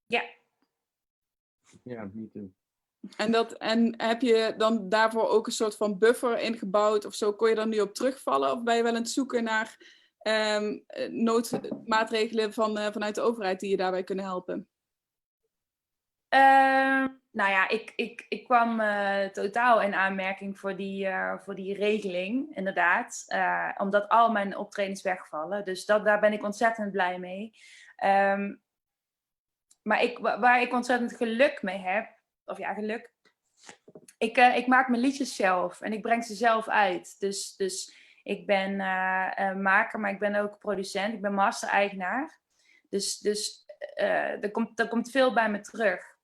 Ja. Ja, me too. En heb je dan daarvoor ook een soort van buffer ingebouwd of zo? Kon je daar nu op terugvallen? Of ben je wel aan het zoeken naar noodmaatregelen vanuit de overheid die je daarbij kunnen helpen? Nou ja, ik kwam totaal in aanmerking voor die regeling, inderdaad. Omdat al mijn optredens wegvallen. Dus daar ben ik ontzettend blij mee. Maar waar ik ontzettend geluk mee heb, of ja, geluk. Ik maak mijn liedjes zelf en ik breng ze zelf uit. Dus ik ben maker, maar ik ben ook producent. Ik ben master-eigenaar. Dus er komt veel bij me terug.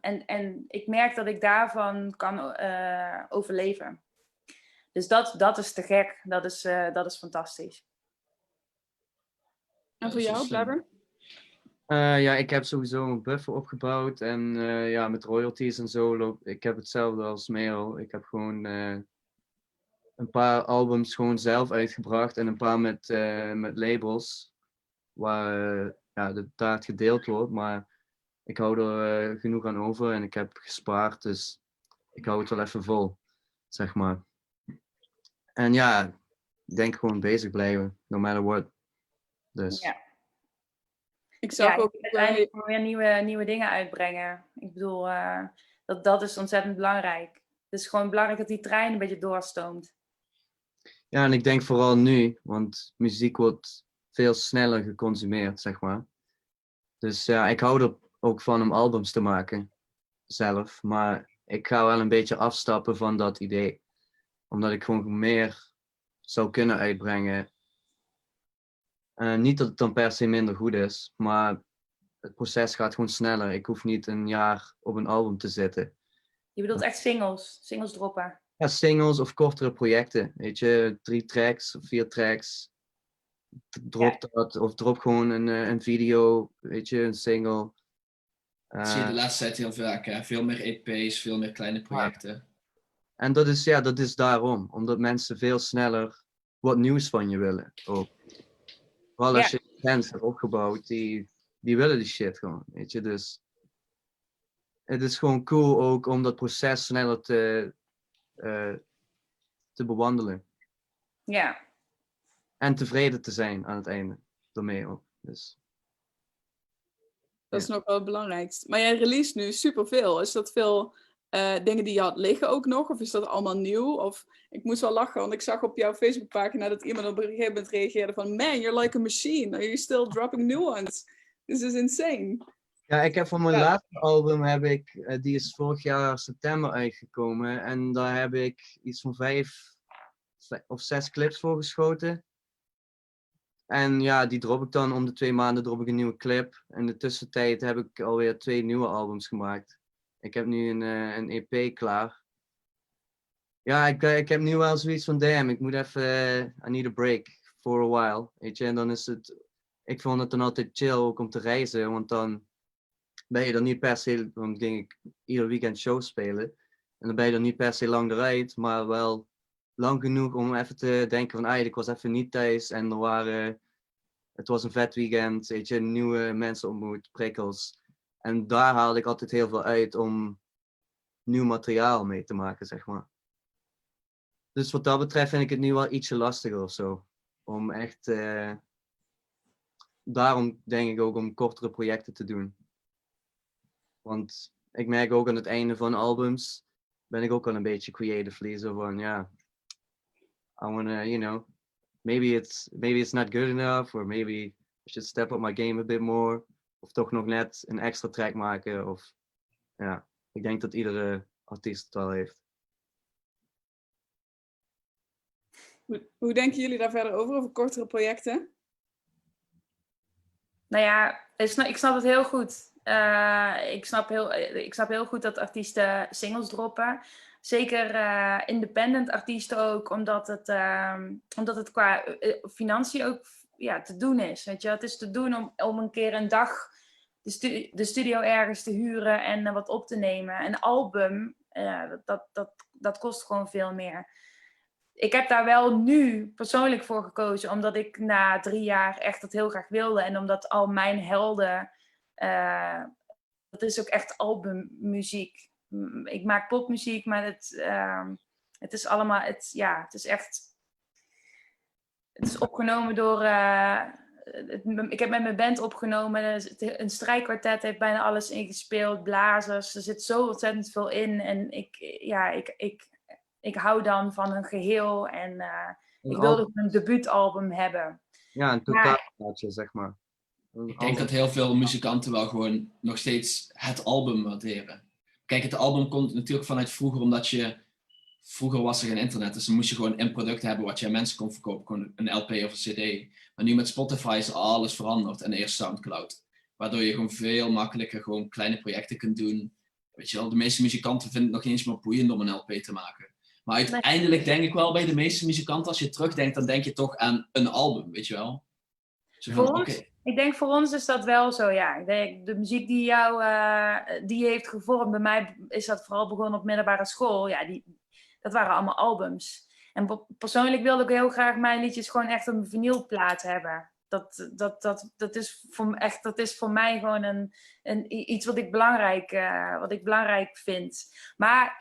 En ik merk dat ik daarvan kan overleven. Dus dat is te gek. Dat is fantastisch. En voor jou, Blabber? Ja, ik heb sowieso een buffer opgebouwd en ja, met royalties en zo ik heb hetzelfde als Merel. Ik heb gewoon een paar albums gewoon zelf uitgebracht en een paar met labels waar ja, de taart gedeeld wordt, maar ik hou er genoeg aan over en ik heb gespaard, dus ik hou het wel even vol, zeg maar. En ja, ik denk gewoon bezig blijven, no matter what. Dus. Ja. Ik zag ook uiteindelijk weer nieuwe dingen uitbrengen. Ik bedoel, dat is ontzettend belangrijk. Het is gewoon belangrijk dat die trein een beetje doorstoomt. Ja, en ik denk vooral nu, want muziek wordt veel sneller geconsumeerd, zeg maar. Dus ja, ik hou er ook van om albums te maken, zelf. Maar ik ga wel een beetje afstappen van dat idee. Omdat ik gewoon meer zou kunnen uitbrengen. Niet dat het dan per se minder goed is, maar het proces gaat gewoon sneller. Ik hoef niet een jaar op een album te zitten. Je bedoelt echt singles droppen? Ja, singles of kortere projecten, weet je, 3 tracks of 4 tracks. Drop dat, of drop gewoon een video, weet je, een single. Dat zie je de laatste tijd heel vaak, hè? Veel meer EP's, veel meer kleine projecten. En dat is daarom, omdat mensen veel sneller wat nieuws van je willen. Ook. Vooral als je fans hebt opgebouwd, die willen die shit gewoon, weet je. Dus het is gewoon cool ook om dat proces sneller te bewandelen. Ja. En tevreden te zijn aan het einde, daarmee ook. Dus. Dat is nog wel het belangrijkste. Maar jij release nu superveel. Is dat veel dingen die je had liggen ook nog? Of is dat allemaal nieuw? Of ik moest wel lachen, want ik zag op jouw Facebookpagina dat iemand op een gegeven moment reageerde van man, you're like a machine. Are you still dropping new ones? This is insane. Ja, ik heb van mijn laatste album, die is vorig jaar september uitgekomen. En daar heb ik iets van 5 of 6 clips voor geschoten. En ja, die drop ik dan om de 2 maanden drop ik een nieuwe clip. In de tussentijd heb ik alweer 2 nieuwe albums gemaakt. Ik heb nu een EP klaar. Ja, ik heb nu wel zoiets van damn, ik moet even, I need a break for a while. Weet je, en dan is het, ik vond het dan altijd chill ook om te reizen, want dan ben je er niet per se, dan ging ik ieder weekend shows spelen. En dan ben je er niet per se lang eruit, maar wel lang genoeg om even te denken van, ik was even niet thuis en het was een vet weekend, weet je, nieuwe mensen ontmoet, prikkels. En daar haalde ik altijd heel veel uit om nieuw materiaal mee te maken, zeg maar. Dus wat dat betreft vind ik het nu wel ietsje lastiger of zo. Om echt, daarom denk ik ook om kortere projecten te doen. Want ik merk ook aan het einde van albums, ben ik ook al een beetje creatively zo van, ja, I wanna, you know, maybe it's not good enough, or maybe I should step up my game a bit more. Of toch nog net een extra track maken, of ja, ik denk dat iedere artiest het wel heeft. Hoe denken jullie daar verder over kortere projecten? Nou ja, ik snap het heel goed. Ik snap heel goed dat artiesten singles droppen. Zeker independent artiesten ook, omdat het qua financiën ook te doen is. Weet je? Het is te doen om een keer een dag de studio ergens te huren en wat op te nemen. Een album, dat kost gewoon veel meer. Ik heb daar wel nu persoonlijk voor gekozen, omdat ik na 3 jaar echt dat heel graag wilde. En omdat al mijn helden, dat is ook echt albummuziek. Ik maak popmuziek, maar het is allemaal, het is echt, het is opgenomen door, ik heb met mijn band opgenomen, een strijkkwartet heeft bijna alles ingespeeld, blazers, er zit zo ontzettend veel in. En ik hou dan van een geheel en ik wilde een debuutalbum hebben. Ja, een totaalplaatje, zeg maar. Ik denk dat heel veel muzikanten wel gewoon nog steeds het album waarderen. Kijk, het album komt natuurlijk vanuit vroeger, omdat vroeger was er geen internet, dus dan moest je gewoon een product hebben wat je aan mensen kon verkopen, gewoon een LP of een CD. Maar nu met Spotify is alles veranderd en eerst Soundcloud. Waardoor je gewoon veel makkelijker gewoon kleine projecten kunt doen. Weet je wel, de meeste muzikanten vinden het nog niet eens meer boeiend om een LP te maken. Maar uiteindelijk denk ik wel bij de meeste muzikanten, als je terugdenkt, dan denk je toch aan een album, weet je wel. Ik denk voor ons is dat wel zo, ja. Ik denk, de muziek die heeft gevormd, bij mij is dat vooral begonnen op middelbare school. Ja, dat waren allemaal albums. En persoonlijk wilde ik heel graag mijn liedjes gewoon echt op een vinylplaat hebben. Dat is voor mij gewoon iets wat ik belangrijk vind. Maar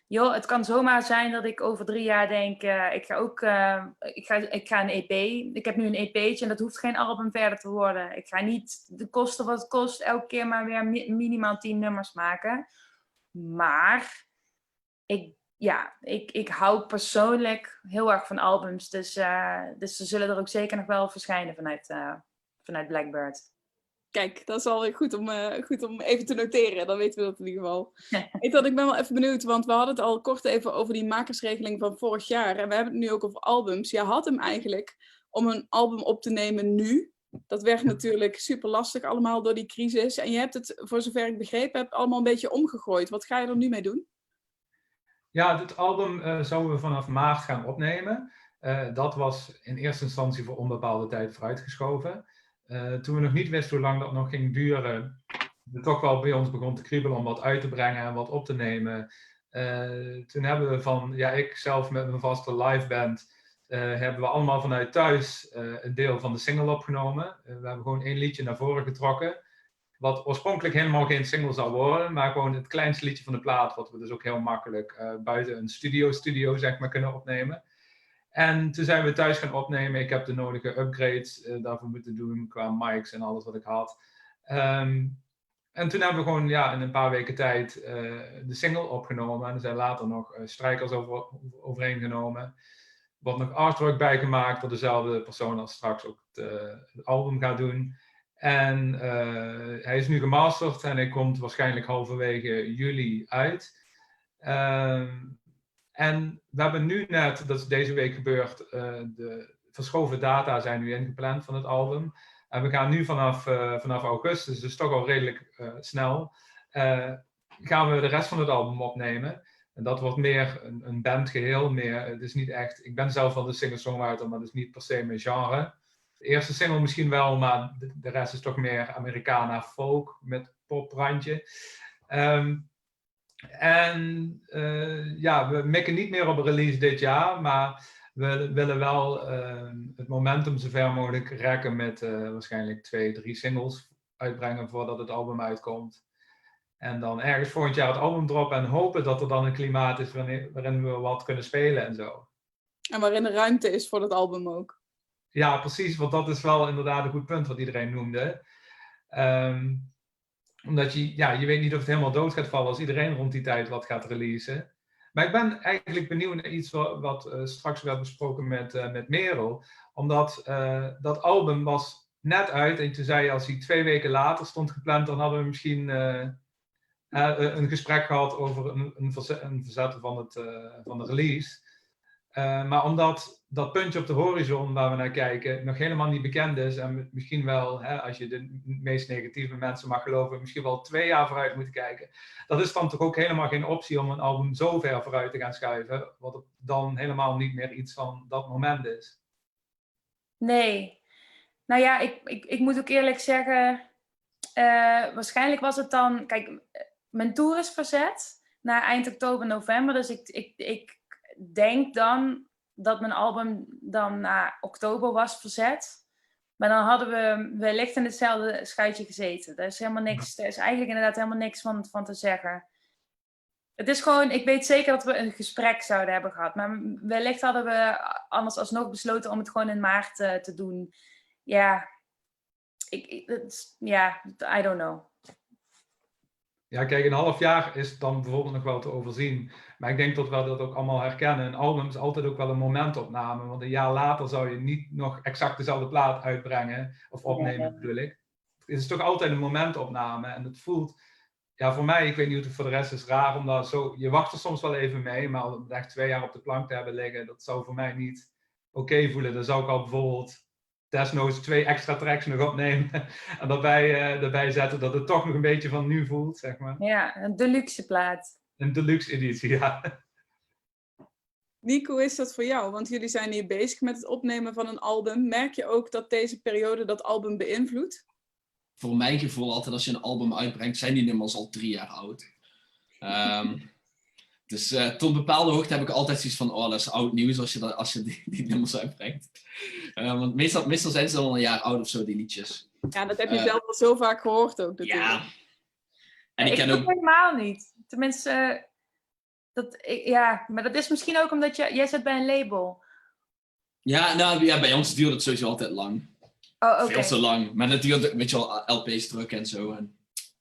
het kan zomaar zijn dat ik over 3 jaar denk, ik ga een EP. Ik heb nu een EP'tje en dat hoeft geen album verder te worden. Ik ga niet de kosten wat het kost elke keer maar weer minimaal 10 nummers maken. Maar ik hou persoonlijk heel erg van albums. Dus ze zullen er ook zeker nog wel verschijnen vanuit Blackbird. Kijk, dat is alweer goed om even te noteren. Dan weten we dat in ieder geval. Ik ben wel even benieuwd, want we hadden het al kort even over die makersregeling van vorig jaar. En we hebben het nu ook over albums. Je had hem eigenlijk om een album op te nemen nu. Dat werd natuurlijk super lastig allemaal door die crisis. En je hebt het, voor zover ik begrepen heb, allemaal een beetje omgegooid. Wat ga je er nu mee doen? Ja, dit album zouden we vanaf maart gaan opnemen. Dat was in eerste instantie voor onbepaalde tijd vooruitgeschoven. Toen we nog niet wisten hoe lang dat nog ging duren, het toch wel bij ons begon te kriebelen om wat uit te brengen en wat op te nemen. Toen hebben we ik zelf met mijn vaste liveband, hebben we allemaal vanuit thuis een deel van de single opgenomen. We hebben gewoon 1 liedje naar voren getrokken, wat oorspronkelijk helemaal geen single zou worden, maar gewoon het kleinste liedje van de plaat, wat we dus ook heel makkelijk buiten een studio zeg maar kunnen opnemen. En toen zijn we thuis gaan opnemen. Ik heb de nodige upgrades daarvoor moeten doen qua mics en alles wat ik had. En toen hebben we gewoon in een paar weken tijd de single opgenomen. En er zijn later nog strijkers overheen genomen. Er wordt nog artwork bijgemaakt door dezelfde persoon als straks ook het album gaat doen. En hij is nu gemasterd en hij komt waarschijnlijk halverwege juli uit. En we hebben nu net, dat is deze week gebeurd, de verschoven data zijn nu ingepland van het album. En we gaan nu vanaf augustus, dus toch al redelijk snel, gaan we de rest van het album opnemen. En dat wordt meer een bandgeheel. Het is niet echt, ik ben zelf wel de singer-songwriter, maar dat is niet per se mijn genre. De eerste single misschien wel, maar de rest is toch meer Americana folk met poprandje. We mikken niet meer op een release dit jaar, maar we willen wel het momentum zo ver mogelijk rekken met waarschijnlijk 2-3 singles uitbrengen voordat het album uitkomt. En dan ergens volgend jaar het album droppen en hopen dat er dan een klimaat is waarin we wat kunnen spelen en zo. En waarin er ruimte is voor het album ook. Ja, precies, want dat is wel inderdaad een goed punt wat iedereen noemde. Omdat je weet niet of het helemaal dood gaat vallen als iedereen rond die tijd wat gaat releasen. Maar ik ben eigenlijk benieuwd naar iets wat straks werd besproken met Merel. Omdat dat album was net uit en toen zei je als hij 2 weken later stond gepland, dan hadden we misschien een gesprek gehad over een verzetten van de release. Maar omdat dat puntje op de horizon waar we naar kijken nog helemaal niet bekend is en misschien wel, als je de meest negatieve mensen mag geloven, misschien wel 2 jaar vooruit moeten kijken. Dat is dan toch ook helemaal geen optie om een album zo ver vooruit te gaan schuiven, wat het dan helemaal niet meer iets van dat moment is. Nee. Nou ja, ik moet ook eerlijk zeggen, waarschijnlijk was het dan... Kijk, mijn tour is verzet naar eind oktober, november. Dus ik denk dan dat mijn album dan na oktober was verzet. Maar dan hadden we wellicht in hetzelfde schuitje gezeten. Er is eigenlijk inderdaad helemaal niks van te zeggen. Het is gewoon, ik weet zeker dat we een gesprek zouden hebben gehad. Maar wellicht hadden we anders alsnog besloten om het gewoon in maart te doen. Ja, I don't know. Ja, kijk, een half jaar is dan bijvoorbeeld nog wel te overzien. Maar ik denk dat we dat ook allemaal herkennen. Een album is altijd ook wel een momentopname. Want een jaar later zou je niet nog exact dezelfde plaat uitbrengen. Of opnemen, bedoel ik. Het is toch altijd een momentopname. En het voelt, ja, voor mij, ik weet niet hoe het voor de rest is, raar. Omdat zo, je wacht er soms wel even mee. Maar om het echt 2 jaar op de plank te hebben liggen, dat zou voor mij niet oké voelen. Dan zou ik al bijvoorbeeld desnoods 2 extra tracks nog opnemen en daarbij zetten, dat het toch nog een beetje van nu voelt, zeg maar. Ja, een deluxe plaat. Een deluxe editie, ja. Nico, hoe is dat voor jou? Want jullie zijn hier bezig met het opnemen van een album. Merk je ook dat deze periode dat album beïnvloedt? Voor mijn gevoel, altijd als je een album uitbrengt, zijn die nummers al 3 jaar oud. Dus tot een bepaalde hoogte heb ik altijd zoiets van, oh, dat is oud nieuws als je die nummers uitbrengt. Want meestal zijn ze al een jaar oud of zo, die liedjes. Ja, dat heb je zelf al zo vaak gehoord ook natuurlijk. Ja. En ik ken ook ook... helemaal niet. Tenminste, maar dat is misschien ook omdat jij zit bij een label. Ja, nou ja, bij ons duurt het sowieso altijd lang. Oh, oké. Veel te lang. Maar het duurt, weet je wel, LP's drukken en zo. En het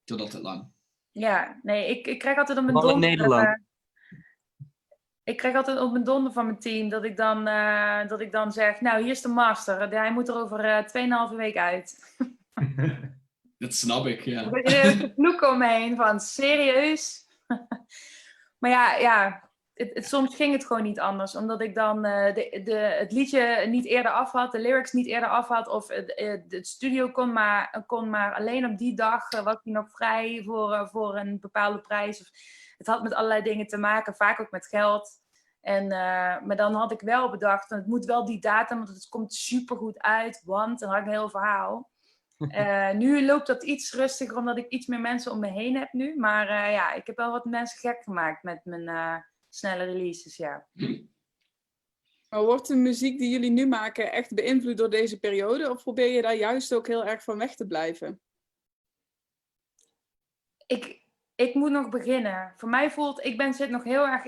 duurt altijd lang. Ja, nee, ik krijg altijd op mijn Vooral in donder. Nederland. Ik krijg altijd op mijn donder van mijn team dat ik dan zeg, nou, hier is de master. Hij moet er over 2,5 week uit. Dat snap ik, ja. Er is een vloek om me heen van, serieus? Maar ja, soms ging het gewoon niet anders. Omdat ik dan het liedje niet eerder af had, de lyrics niet eerder af had. Of het studio kon maar alleen op die dag, was hij nog vrij voor een bepaalde prijs. Of, het had met allerlei dingen te maken, vaak ook met geld. Maar dan had ik wel bedacht, het moet wel die datum, want het komt supergoed uit. Want dan had ik een heel verhaal. Nu loopt dat iets rustiger, omdat ik iets meer mensen om me heen heb nu. Maar ik heb wel wat mensen gek gemaakt met mijn snelle releases, ja. Maar wordt de muziek die jullie nu maken echt beïnvloed door deze periode? Of probeer je daar juist ook heel erg van weg te blijven? Ik moet nog beginnen. Voor mij zit nog heel erg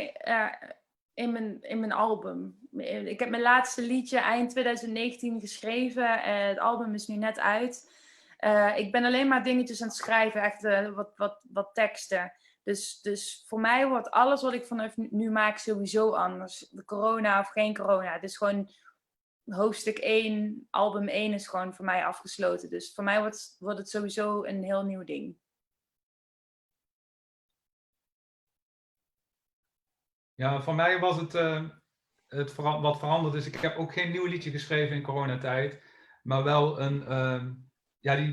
in mijn album. Ik heb mijn laatste liedje eind 2019 geschreven. Het album is nu net uit. Ik ben alleen maar dingetjes aan het schrijven, echt wat teksten. Dus voor mij wordt alles wat ik vanaf nu maak sowieso anders. De corona of geen corona. Het is gewoon hoofdstuk 1, album 1 is gewoon voor mij afgesloten. Dus voor mij wordt het sowieso een heel nieuw ding. Ja, voor mij was wat veranderd is. Ik heb ook geen nieuw liedje geschreven in coronatijd. Maar wel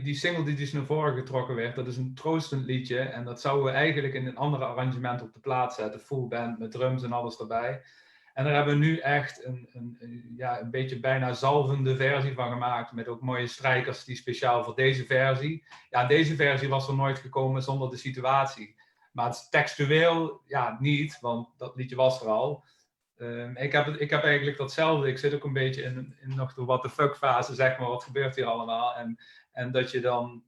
die single die dus naar voren getrokken werd. Dat is een troostend liedje. En dat zouden we eigenlijk in een andere arrangement op de plaat zetten. Full band met drums en alles erbij. En daar hebben we nu echt een beetje bijna zalvende versie van gemaakt. Met ook mooie strijkers die speciaal voor deze versie. Ja, deze versie was er nooit gekomen zonder de situatie. Maar het textueel, ja, niet, want dat liedje was er al. Ik heb eigenlijk datzelfde. Ik zit ook een beetje in nog de what the fuck fase, zeg maar. Wat gebeurt hier allemaal? En dat je dan...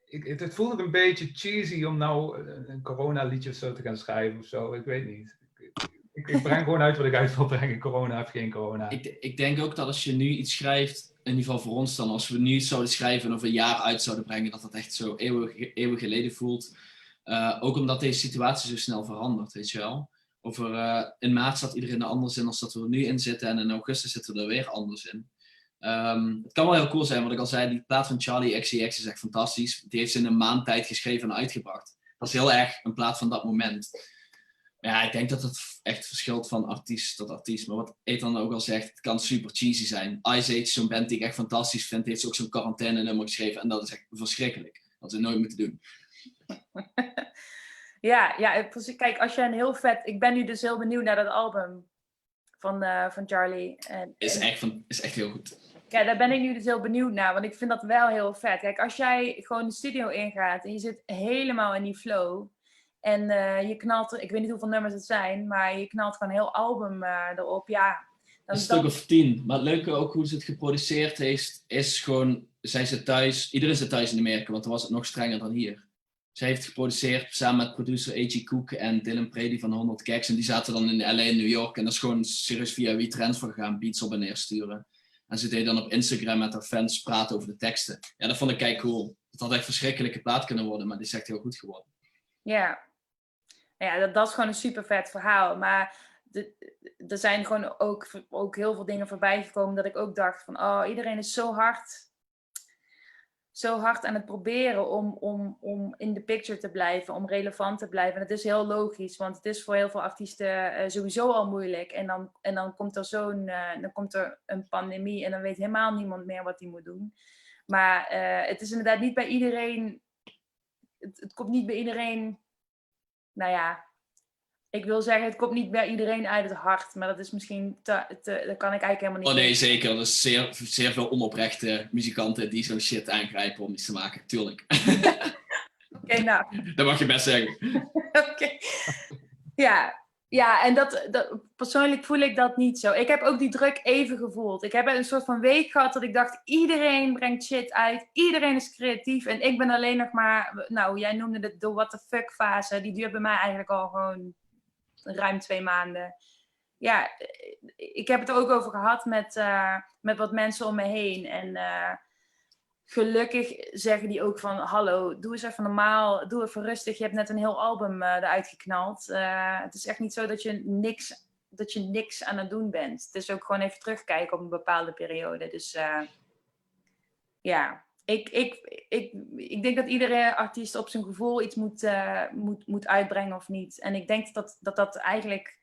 het voelt een beetje cheesy om nou een corona-liedje of zo te gaan schrijven of zo. Ik weet niet. Ik breng gewoon uit wat ik uit wil brengen. Corona of geen corona. Ik denk ook dat als je nu iets schrijft, in ieder geval voor ons dan, als we nu iets zouden schrijven en over een jaar uit zouden brengen, dat dat echt zo eeuwig geleden voelt. Ook omdat deze situatie zo snel verandert, weet je wel. In maart zat iedereen er anders in als dat we er nu in zitten en in augustus zitten we er weer anders in. Het kan wel heel cool zijn, wat ik al zei, die plaat van Charlie XCX is echt fantastisch. Die heeft ze in een maand tijd geschreven en uitgebracht. Dat is heel erg een plaat van dat moment. Ja, ik denk dat het echt verschilt van artiest tot artiest. Maar wat Ethan ook al zegt, het kan super cheesy zijn. Ice Age, zo'n band die ik echt fantastisch vind, heeft ook zo'n quarantaine nummer geschreven. En dat is echt verschrikkelijk. Dat ze nooit moeten doen. Ja, kijk, als je een heel vet... Ik ben nu dus heel benieuwd naar dat album van Charlie. Is echt heel goed. Ja, daar ben ik nu dus heel benieuwd naar, want ik vind dat wel heel vet. Kijk, als jij gewoon de studio ingaat en je zit helemaal in die flow en je knalt, ik weet niet hoeveel nummers het zijn, maar je knalt gewoon een heel album erop, ja. Een stuk of 10. Maar het leuke ook hoe ze het geproduceerd heeft, is gewoon, zij zit thuis, iedereen zit thuis in Amerika, want dan was het nog strenger dan hier. Zij heeft geproduceerd samen met producer A.G. Cook en Dylan Brady van 100 Gags. En die zaten dan in LA en New York. En dat is gewoon serieus via WeTransfer gegaan, beats op en neer sturen. En ze deed dan op Instagram met haar fans praten over de teksten. Ja, dat vond ik kei cool. Het had echt een verschrikkelijke plaat kunnen worden, maar die is echt heel goed geworden. Ja, ja, dat is gewoon een super vet verhaal. Maar er zijn gewoon ook heel veel dingen voorbij gekomen dat ik ook dacht van, oh, iedereen is zo hard aan het proberen om in de picture te blijven, om relevant te blijven. En het is heel logisch, want het is voor heel veel artiesten sowieso al moeilijk. En dan komt er dan komt er een pandemie en dan weet helemaal niemand meer wat hij moet doen. Maar het is inderdaad niet bij iedereen, het komt niet bij iedereen, nou ja, ik wil zeggen, het komt niet bij iedereen uit het hart, maar dat is misschien dat kan ik eigenlijk helemaal niet. Oh nee, zeker. Er is zeer veel onoprechte muzikanten die zo'n shit aangrijpen om iets te maken, tuurlijk. Oké, nou. Dat mag je best zeggen. Oké. Ja, en persoonlijk voel ik dat niet zo. Ik heb ook die druk even gevoeld. Ik heb een soort van week gehad dat ik dacht, iedereen brengt shit uit, iedereen is creatief en ik ben alleen nog maar, nou, jij noemde het de what the fuck fase, die duurt bij mij eigenlijk al gewoon ruim 2 maanden. Ja, ik heb het er ook over gehad met wat mensen om me heen. En gelukkig zeggen die ook van, hallo, doe eens even normaal, doe even rustig. Je hebt net een heel album eruit geknald. Het is echt niet zo dat je niks aan het doen bent. Het is ook gewoon even terugkijken op een bepaalde periode. Dus ja, ik denk dat iedere artiest op zijn gevoel iets moet uitbrengen of niet. En ik denk dat eigenlijk...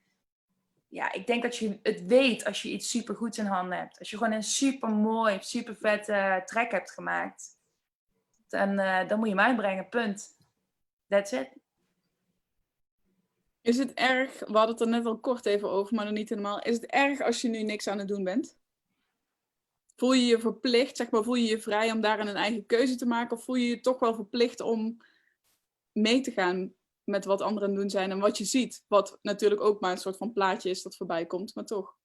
Ja, ik denk dat je het weet als je iets supergoeds in handen hebt. Als je gewoon een super mooi, super vette track hebt gemaakt. Dan moet je hem uitbrengen, punt. That's it. Is het erg, we hadden het er net al kort even over, maar nog niet helemaal. Is het erg als je nu niks aan het doen bent? Voel je je verplicht, zeg maar, voel je je vrij om daarin een eigen keuze te maken? Of voel je je toch wel verplicht om mee te gaan met wat anderen aan het doen zijn en wat je ziet? Wat natuurlijk ook maar een soort van plaatje is dat voorbij komt, maar toch.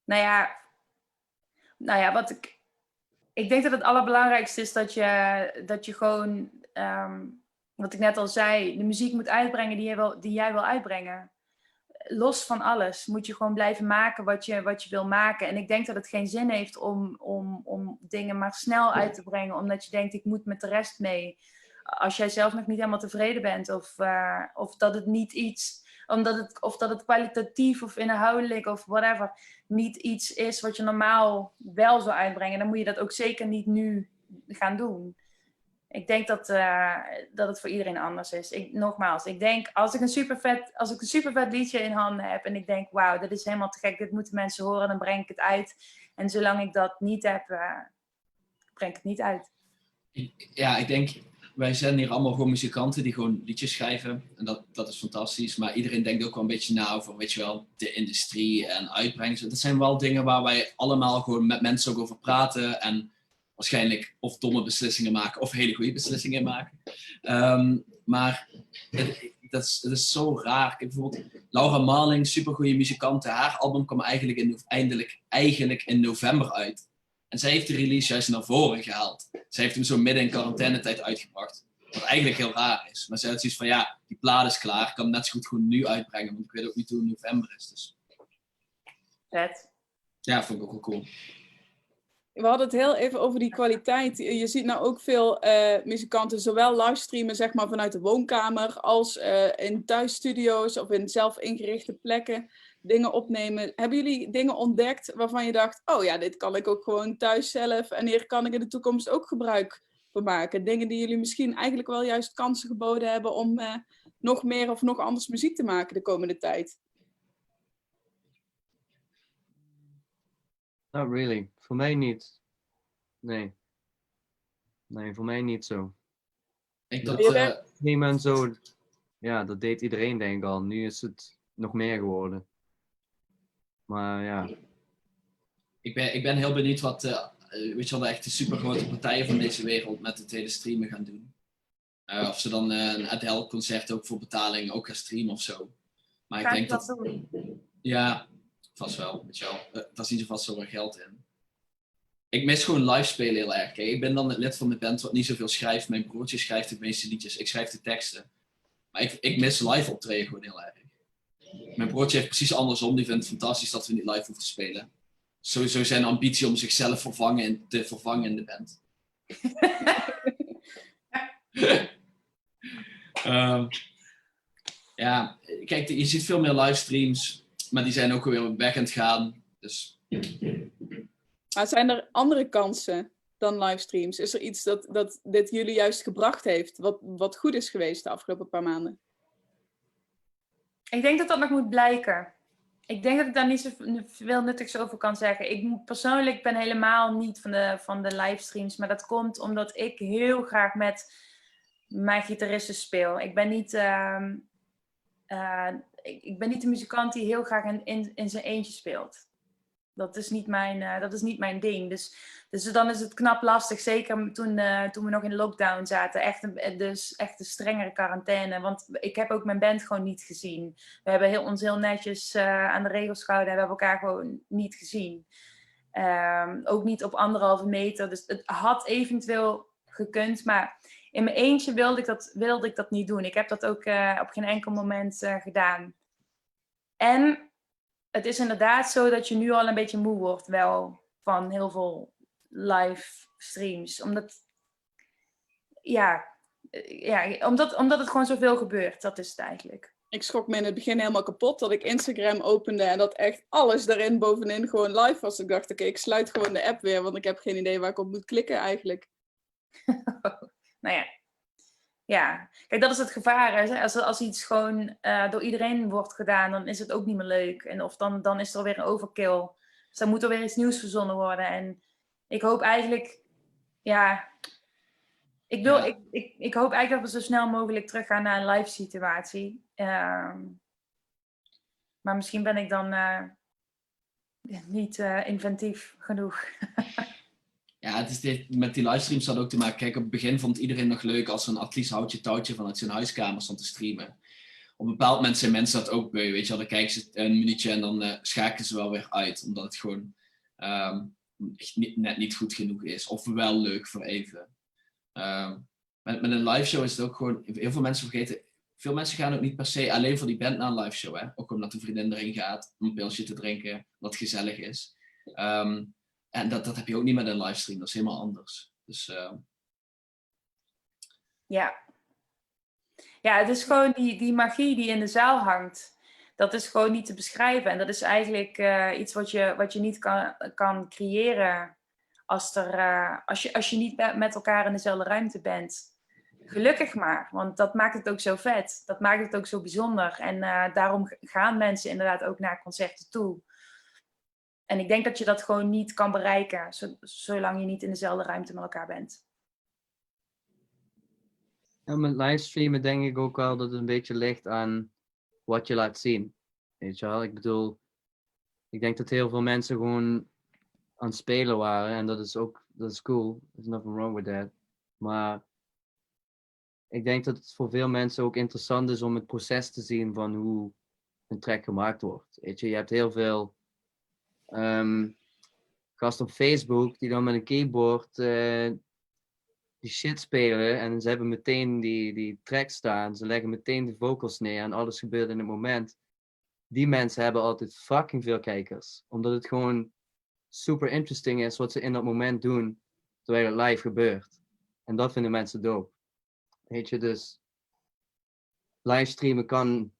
Nou ja, ik denk dat het allerbelangrijkste is dat je gewoon, wat ik net al zei, de muziek moet uitbrengen die jij wil uitbrengen. Los van alles moet je gewoon blijven maken wat je wil maken. En ik denk dat het geen zin heeft om dingen maar snel uit te brengen, omdat je denkt, ik moet met de rest mee. Als jij zelf nog niet helemaal tevreden bent of dat het niet iets, of dat het kwalitatief of inhoudelijk of whatever niet iets is wat je normaal wel zou uitbrengen, dan moet je dat ook zeker niet nu gaan doen. Ik denk dat het voor iedereen anders is. Nogmaals, ik denk als ik een super vet liedje in handen heb en ik denk, wauw, dit is helemaal te gek, dit moeten mensen horen, dan breng ik het uit. En zolang ik dat niet heb, breng ik het niet uit. Ja, ik denk, wij zijn hier allemaal gewoon muzikanten die gewoon liedjes schrijven. En dat is fantastisch. Maar iedereen denkt ook wel een beetje na over, weet je wel, de industrie en uitbrengen. Dat zijn wel dingen waar wij allemaal gewoon met mensen ook over praten. En waarschijnlijk of domme beslissingen maken of hele goede beslissingen maken. Maar het is zo raar. Kijk, bijvoorbeeld Laura Marling, supergoeie muzikante. Haar album kwam eigenlijk in november uit. En zij heeft de release juist naar voren gehaald. Zij heeft hem zo midden in quarantainetijd uitgebracht. Wat eigenlijk heel raar is. Maar zij had zoiets van, ja, die plaat is klaar. Ik kan hem net zo goed gewoon nu uitbrengen. Want ik weet ook niet hoe november is. Dus. Vet. Ja, vond ik ook wel cool. We hadden het heel even over die kwaliteit. Je ziet nou ook veel muzikanten zowel livestreamen zeg maar, vanuit de woonkamer als in thuisstudio's of in zelf ingerichte plekken dingen opnemen. Hebben jullie dingen ontdekt waarvan je dacht, oh ja, dit kan ik ook gewoon thuis zelf en hier kan ik in de toekomst ook gebruik van maken? Dingen die jullie misschien eigenlijk wel juist kansen geboden hebben om nog meer of nog anders muziek te maken de komende tijd? Not really. Voor mij niet. Nee. Nee, voor mij niet zo. Ik dat, Niemand zo... Ja, dat deed iedereen denk ik al. Nu is het nog meer geworden. Maar ja. Ik ben heel benieuwd wat weet je wel, de echte supergrote partijen van deze wereld met het hele streamen gaan doen. Of ze dan een Adele-concert ook voor betaling ook gaan streamen of zo. Maar ik Ga denk ik dat dat... doen? Ja, vast wel. Weet je wel. Daar zien ze vast wel weer geld in. Ik mis gewoon live spelen heel erg. Kijk, ik ben dan het lid van de band wat niet zoveel schrijft. Mijn broertje schrijft de meeste liedjes. Ik schrijf de teksten. Maar ik mis live optreden gewoon heel erg. Mijn broertje heeft precies andersom. Die vindt het fantastisch dat we niet live hoeven te spelen. Sowieso zijn ambitie om zichzelf te vervangen in de band. Ja, kijk, je ziet veel meer livestreams, maar die zijn ook weer weg aan het gaan. Dus... Maar zijn er andere kansen dan livestreams? Is er iets dat dit jullie juist gebracht heeft, wat goed is geweest de afgelopen paar maanden? Ik denk dat dat nog moet blijken. Ik denk dat ik daar niet zoveel nuttigs over kan zeggen. Ik persoonlijk ben helemaal niet van de livestreams. Maar dat komt omdat ik heel graag met mijn gitaristen speel. Ik ben niet de muzikant die heel graag in zijn eentje speelt. Dat is niet mijn ding. Dus dan is het knap lastig. Zeker toen we nog in lockdown zaten. Echt een strengere quarantaine. Want ik heb ook mijn band gewoon niet gezien. We hebben ons heel netjes aan de regels gehouden. En we hebben elkaar gewoon niet gezien. Ook niet op 1,5 meter. Dus het had eventueel gekund. Maar in mijn eentje wilde ik dat niet doen. Ik heb dat ook op geen enkel moment gedaan. En... het is inderdaad zo dat je nu al een beetje moe wordt wel van heel veel live streams. Omdat het gewoon zoveel gebeurt. Dat is het eigenlijk. Ik schrok me in het begin helemaal kapot dat ik Instagram opende en dat echt alles daarin bovenin gewoon live was. Ik dacht, oké, ik sluit gewoon de app weer, want ik heb geen idee waar ik op moet klikken eigenlijk. Nou ja. Ja, kijk, dat is het gevaar. Hè? Als iets gewoon door iedereen wordt gedaan, dan is het ook niet meer leuk. En of dan is er weer een overkill. Dus dan moet er weer iets nieuws verzonnen worden. En ik hoop eigenlijk, ja, ik hoop eigenlijk dat we zo snel mogelijk teruggaan naar een live situatie. Maar misschien ben ik dan niet inventief genoeg. Ja, met die livestreams had ook te maken. Kijk, op het begin vond iedereen nog leuk als een Atlies houtje touwtje vanuit zijn huiskamer stond te streamen. Op een bepaald moment zijn mensen dat ook beu, weet je wel. Dan kijken ze een minuutje en dan schakelen ze wel weer uit. Omdat het gewoon net niet goed genoeg is. Of wel leuk voor even. Met een live show is het ook gewoon... Heel veel mensen vergeten... Veel mensen gaan ook niet per se alleen voor die band naar een live show. Hè? Ook omdat een vriendin erin gaat om een pilsje te drinken. Wat gezellig is. En dat heb je ook niet met een livestream. Dat is helemaal anders. Dus, Ja. Ja, het is gewoon die magie die in de zaal hangt. Dat is gewoon niet te beschrijven. En dat is eigenlijk iets wat je niet kan creëren als je niet met elkaar in dezelfde ruimte bent. Gelukkig maar, want dat maakt het ook zo vet. Dat maakt het ook zo bijzonder. En daarom gaan mensen inderdaad ook naar concerten toe. En ik denk dat je dat gewoon niet kan bereiken, zolang je niet in dezelfde ruimte met elkaar bent. Ja, met livestreamen denk ik ook wel dat het een beetje ligt aan wat je laat zien. Weet je wel, ik bedoel, ik denk dat heel veel mensen gewoon aan het spelen waren en dat is cool. There's nothing wrong with that. Maar ik denk dat het voor veel mensen ook interessant is om het proces te zien van hoe een track gemaakt wordt. Weet je hebt heel veel gasten op Facebook die dan met een keyboard die shit spelen en ze hebben meteen die track staan. Ze leggen meteen de vocals neer en alles gebeurt in het moment. Die mensen hebben altijd fucking veel kijkers. Omdat het gewoon super interesting is wat ze in dat moment doen terwijl het live gebeurt. En dat vinden mensen dope. Weet je, dus livestreamen kan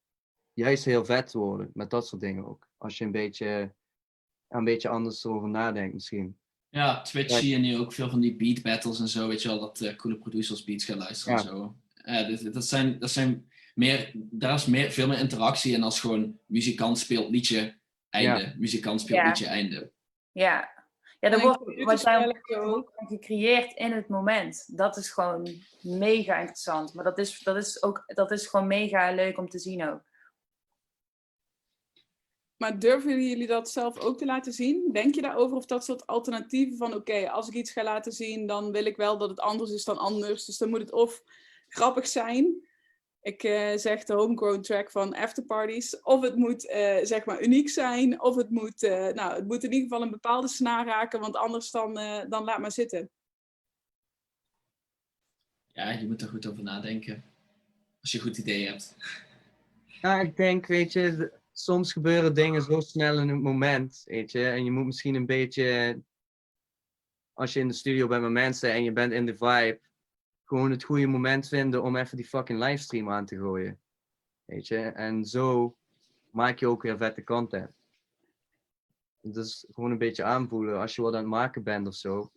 juist heel vet worden met dat soort dingen ook. Als je een beetje anders erover nadenkt misschien. ja, Twitch zie je nu ook veel van die beat battles en zo. Weet je wel, dat coole producers beats gaan luisteren en zo. Daar is veel meer interactie en als gewoon muzikant speelt liedje, einde. Ja. Muzikant speelt liedje, einde. Ja, er En wordt computerspellen ook. gecreëerd in het moment. Dat is gewoon mega interessant. Maar dat is gewoon mega leuk om te zien ook. Maar durven jullie dat zelf ook te laten zien? Denk je daarover of dat soort alternatieven van oké, als ik iets ga laten zien, dan wil ik wel dat het anders is dan anders. Dus dan moet het of grappig zijn. Ik zeg de homegrown track van Afterparties. Of het moet zeg maar uniek zijn. Of het moet, het moet in ieder geval een bepaalde snaar raken. Want anders dan laat maar zitten. Ja, je moet er goed over nadenken. Als je een goed idee hebt. Ja, ik denk, weet je, soms gebeuren dingen zo snel in het moment, weet je. En je moet misschien een beetje, als je in de studio bent met mensen en je bent in de vibe, gewoon het goede moment vinden om even die fucking livestream aan te gooien. Weet je, en zo maak je ook weer vette content. Dus gewoon een beetje aanvoelen als je wat aan het maken bent of zo.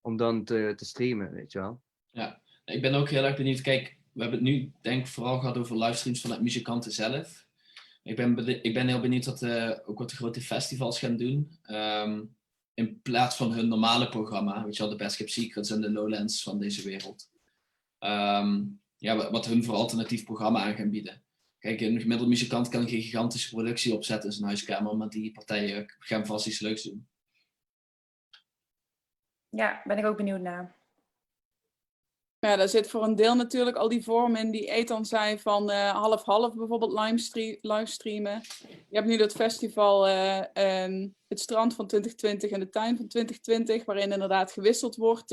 Om dan te streamen, weet je wel. Ja, ik ben ook heel erg benieuwd. Kijk, we hebben het nu denk ik vooral gehad over livestreams vanuit muzikanten zelf. Ik ben heel benieuwd ook wat de grote festivals gaan doen. In plaats van hun normale programma. Weet je wel, de Best Kept Secrets en de Lowlands van deze wereld. Wat hun voor alternatief programma aan gaan bieden. Kijk, een gemiddelde muzikant kan geen gigantische productie opzetten in zijn huiskamer. Maar die partijen gaan vast iets leuks doen. Ja, ben ik ook benieuwd naar. Ja, daar zit voor een deel natuurlijk al die vorm in die Ethan zei van half-half bijvoorbeeld livestreamen. Je hebt nu dat festival Het Strand van 2020 en de Tuin van 2020, waarin inderdaad gewisseld wordt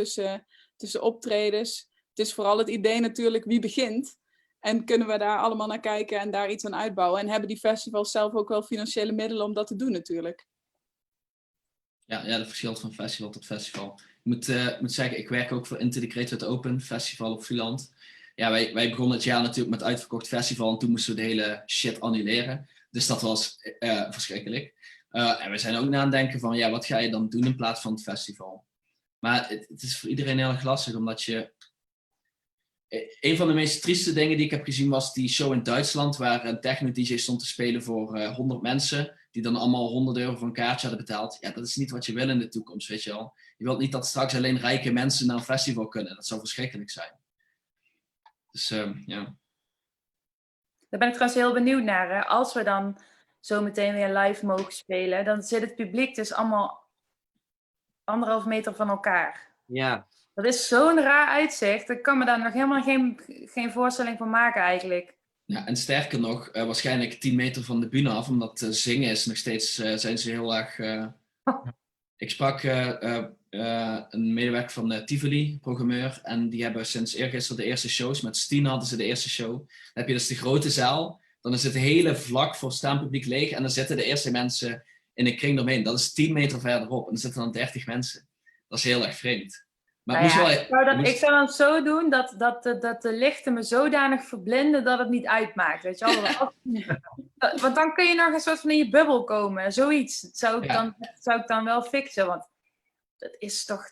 tussen optredens. Het is vooral het idee natuurlijk wie begint. En kunnen we daar allemaal naar kijken en daar iets aan uitbouwen. En hebben die festivals zelf ook wel financiële middelen om dat te doen natuurlijk. Ja, dat verschilt van festival tot festival. Ik moet zeggen, ik werk ook voor Into the Great Open Festival op Vlieland. Ja, wij begonnen het jaar natuurlijk met uitverkocht festival en toen moesten we de hele shit annuleren. Dus dat was verschrikkelijk. En we zijn ook na aan het denken van, ja, wat ga je dan doen in plaats van het festival? Maar het is voor iedereen heel erg lastig, omdat je... Een van de meest trieste dingen die ik heb gezien was die show in Duitsland, waar een techno-dj stond te spelen voor 100 mensen, die dan allemaal €100 voor een kaartje hadden betaald. Ja, dat is niet wat je wil in de toekomst, weet je wel. Je wilt niet dat straks alleen rijke mensen naar een festival kunnen. Dat zou verschrikkelijk zijn. Dus ja. Daar ben ik trouwens heel benieuwd naar. Hè. Als we dan zo meteen weer live mogen spelen, dan zit het publiek dus allemaal 1,5 meter van elkaar. Ja. Dat is zo'n raar uitzicht. Ik kan me daar nog helemaal geen voorstelling van maken eigenlijk. Ja, en sterker nog, waarschijnlijk 10 meter van de bühne af, omdat zingen is nog steeds, zijn ze heel erg... Ik sprak een medewerker van Tivoli, programmeur, en die hebben sinds eergisteren de eerste shows. Met Stien hadden ze de eerste show. Dan heb je dus de grote zaal, dan is het hele vlak voor staanpubliek leeg en dan zitten de eerste mensen in een kring eromheen. Dat is 10 meter verderop en dan zitten dan 30 mensen. Dat is heel erg vreemd. Maar Ik zou dan zo doen dat de lichten me zodanig verblinden dat het niet uitmaakt. Weet je wel? Want dan kun je nog een soort van in je bubbel komen. Zoiets zou ik dan wel fixen. Want dat is toch...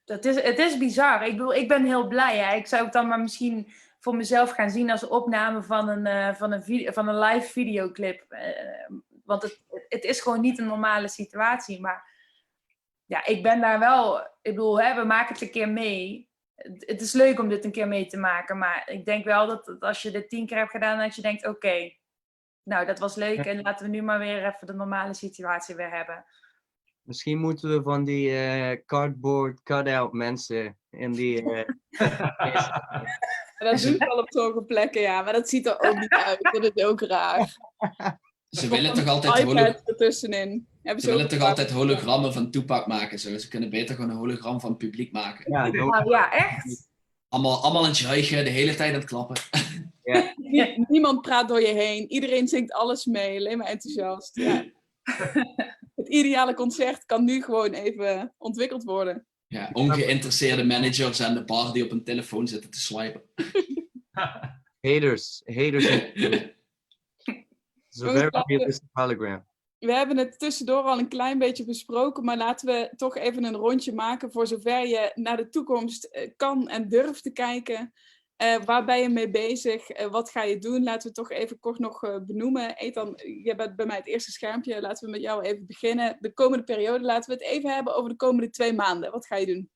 Het is bizar. Ik bedoel, ik ben heel blij. Hè? Ik zou het dan maar misschien voor mezelf gaan zien als opname van een live videoclip. Want het is gewoon niet een normale situatie. Maar ja, ik ben daar wel... Ik bedoel, we maken het een keer mee. Het is leuk om dit een keer mee te maken. Maar ik denk wel dat als je dit 10 keer hebt gedaan, dat je denkt, oké, nou, dat was leuk. En laten we nu maar weer even de normale situatie weer hebben. Misschien moeten we van die cardboard cutout mensen in die... Dat doen we wel op sommige plekken, ja. Maar dat ziet er ook niet uit. Dat is ook raar. Ze willen toch altijd altijd hologrammen van Tupac maken. Ze kunnen beter gewoon een hologram van het publiek maken. Ja, echt? Allemaal aan het juichen, de hele tijd aan het klappen. Ja. Niemand praat door je heen. Iedereen zingt alles mee. Alleen maar enthousiast. Ja. Het ideale concert kan nu gewoon even ontwikkeld worden. Ja, ongeïnteresseerde managers aan de bar die op een telefoon zitten te swipen. Haters. So very realistic hologram. We hebben het tussendoor al een klein beetje besproken, maar laten we toch even een rondje maken voor zover je naar de toekomst kan en durft te kijken. Waar ben je mee bezig? Wat ga je doen? Laten we toch even kort nog benoemen. Ethan, jij bent bij mij het eerste schermpje. Laten we met jou even beginnen. De komende periode, laten we het even hebben over de komende 2 maanden. Wat ga je doen?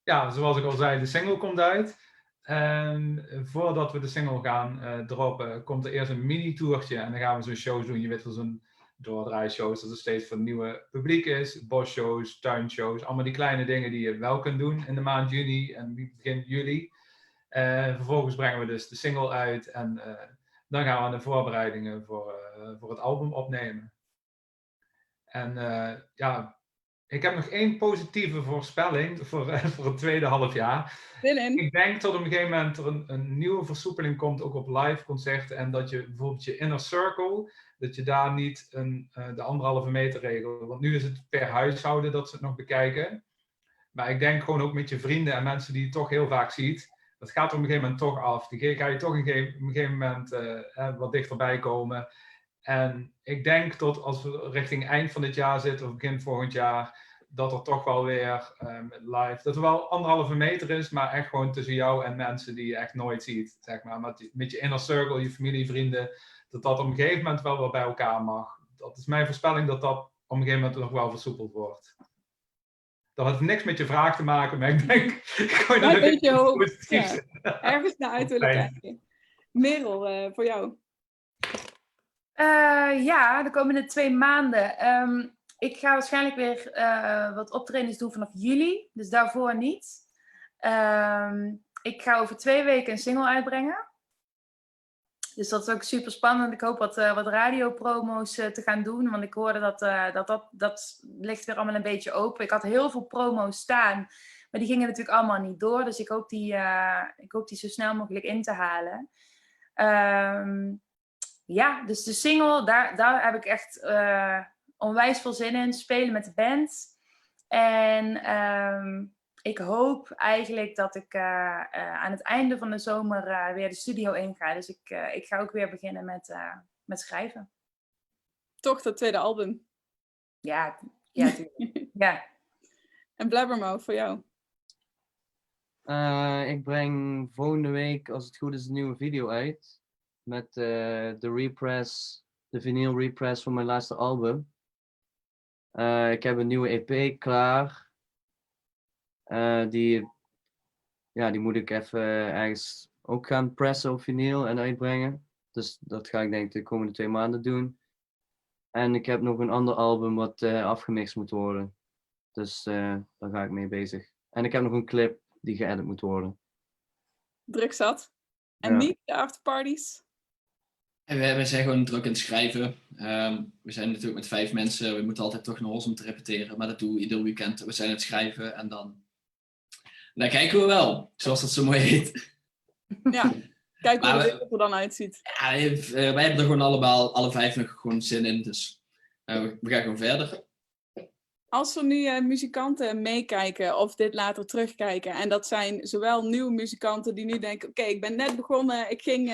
Ja, zoals ik al zei, de single komt uit. En voordat we de single gaan droppen, komt er eerst een mini-tourtje. En dan gaan we zo'n shows doen. Je weet wel, zo'n doordraaishows. Dat er steeds voor nieuwe publiek is. Bosshows, tuinshows. Allemaal die kleine dingen die je wel kunt doen in de maand juni en begin juli. Vervolgens brengen we dus de single uit. En dan gaan we aan de voorbereidingen voor het album opnemen. En ja, ik heb nog één positieve voorspelling voor het tweede halfjaar. Zin in. Ik denk dat op een gegeven moment er een nieuwe versoepeling komt, ook op live concerten. En dat je bijvoorbeeld je inner circle, dat je daar niet de 1,5 meter regel. Want nu is het per huishouden dat ze het nog bekijken. Maar ik denk gewoon ook met je vrienden en mensen die je toch heel vaak ziet. Dat gaat er op een gegeven moment toch af. Die ga je toch op een gegeven moment wat dichterbij komen. En ik denk dat als we richting eind van dit jaar zitten of begin volgend jaar, dat er toch wel weer live, dat er wel 1,5 meter is, maar echt gewoon tussen jou en mensen die je echt nooit ziet, zeg maar. Met je inner circle, je familie, vrienden, dat op een gegeven moment wel weer bij elkaar mag. Dat is mijn voorspelling dat dat op een gegeven moment nog wel versoepeld wordt. Dat heeft niks met je vraag te maken, maar ik denk, gewoon Maar dat een ik beetje hoop. positief Ja. Ergens naar uit willen Fijn. kijken. Merel, voor jou. Ja, de komende 2 maanden. Ik ga waarschijnlijk weer wat optredens doen vanaf juli. Dus daarvoor niet. Ik ga over 2 weken een single uitbrengen. Dus dat is ook super spannend. Ik hoop wat radiopromo's te gaan doen. Want ik hoorde dat ligt weer allemaal een beetje open. Ik had heel veel promo's staan. Maar die gingen natuurlijk allemaal niet door. Dus ik hoop die zo snel mogelijk in te halen. Ja, dus de single, daar heb ik echt onwijs veel zin in. Spelen met de band. En ik hoop eigenlijk dat ik aan het einde van de zomer weer de studio inga. Dus ik ga ook weer beginnen met schrijven. Toch dat tweede album. Ja, tuurlijk. Ja. En Blabbermouth, voor jou. Ik breng volgende week, als het goed is, een nieuwe video uit. Met de vinyl repress van mijn laatste album. Ik heb een nieuwe EP klaar. Die moet ik even ergens ook gaan pressen op vinyl en uitbrengen. Dus dat ga ik denk ik de komende 2 maanden doen. En ik heb nog een ander album wat afgemixt moet worden. Dus daar ga ik mee bezig. En ik heb nog een clip die geëdit moet worden. Druk zat. En Ja. niet de afterparties. En we zijn gewoon druk aan het schrijven. We zijn natuurlijk met 5 mensen. We moeten altijd toch naar huis om te repeteren. Maar dat doen we ieder weekend. We zijn aan het schrijven en dan kijken we wel. Zoals dat zo mooi heet. Ja, kijk hoe Maar de wereld er dan uitziet. Ja, wij hebben er gewoon alle 5 nog gewoon zin in. Dus we gaan gewoon verder. Als er nu muzikanten meekijken of dit later terugkijken, en dat zijn zowel nieuwe muzikanten die nu denken, oké, ik ben net begonnen, ik ging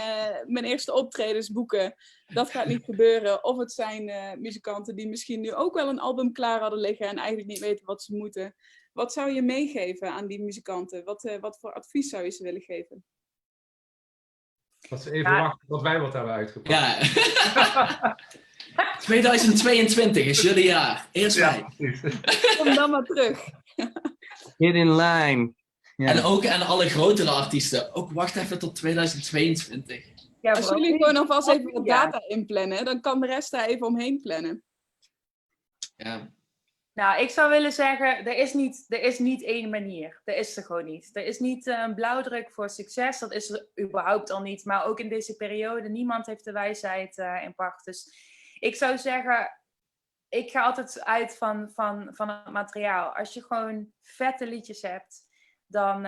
mijn eerste optredens boeken, dat gaat niet gebeuren. Of het zijn muzikanten die misschien nu ook wel een album klaar hadden liggen en eigenlijk niet weten wat ze moeten. Wat zou je meegeven aan die muzikanten? Wat voor advies zou je ze willen geven? Dat ze even wachten tot wij wat hebben uitgepakt. Ja. 2022 is jullie jaar. Eerst wij. precies. Kom dan maar terug. Get in line. Ja. En ook aan alle grotere artiesten. Ook wacht even tot 2022. Ja, Als vooral- jullie gewoon alvast even wat Ja. data inplannen, dan kan de rest daar even omheen plannen. Ja. Nou, ik zou willen zeggen, er is niet één manier. Er is er gewoon niet. Er is niet een blauwdruk voor succes. Dat is er überhaupt al niet. Maar ook in deze periode, niemand heeft de wijsheid in pacht. Dus ik zou zeggen, ik ga altijd uit van het materiaal. Als je gewoon vette liedjes hebt, dan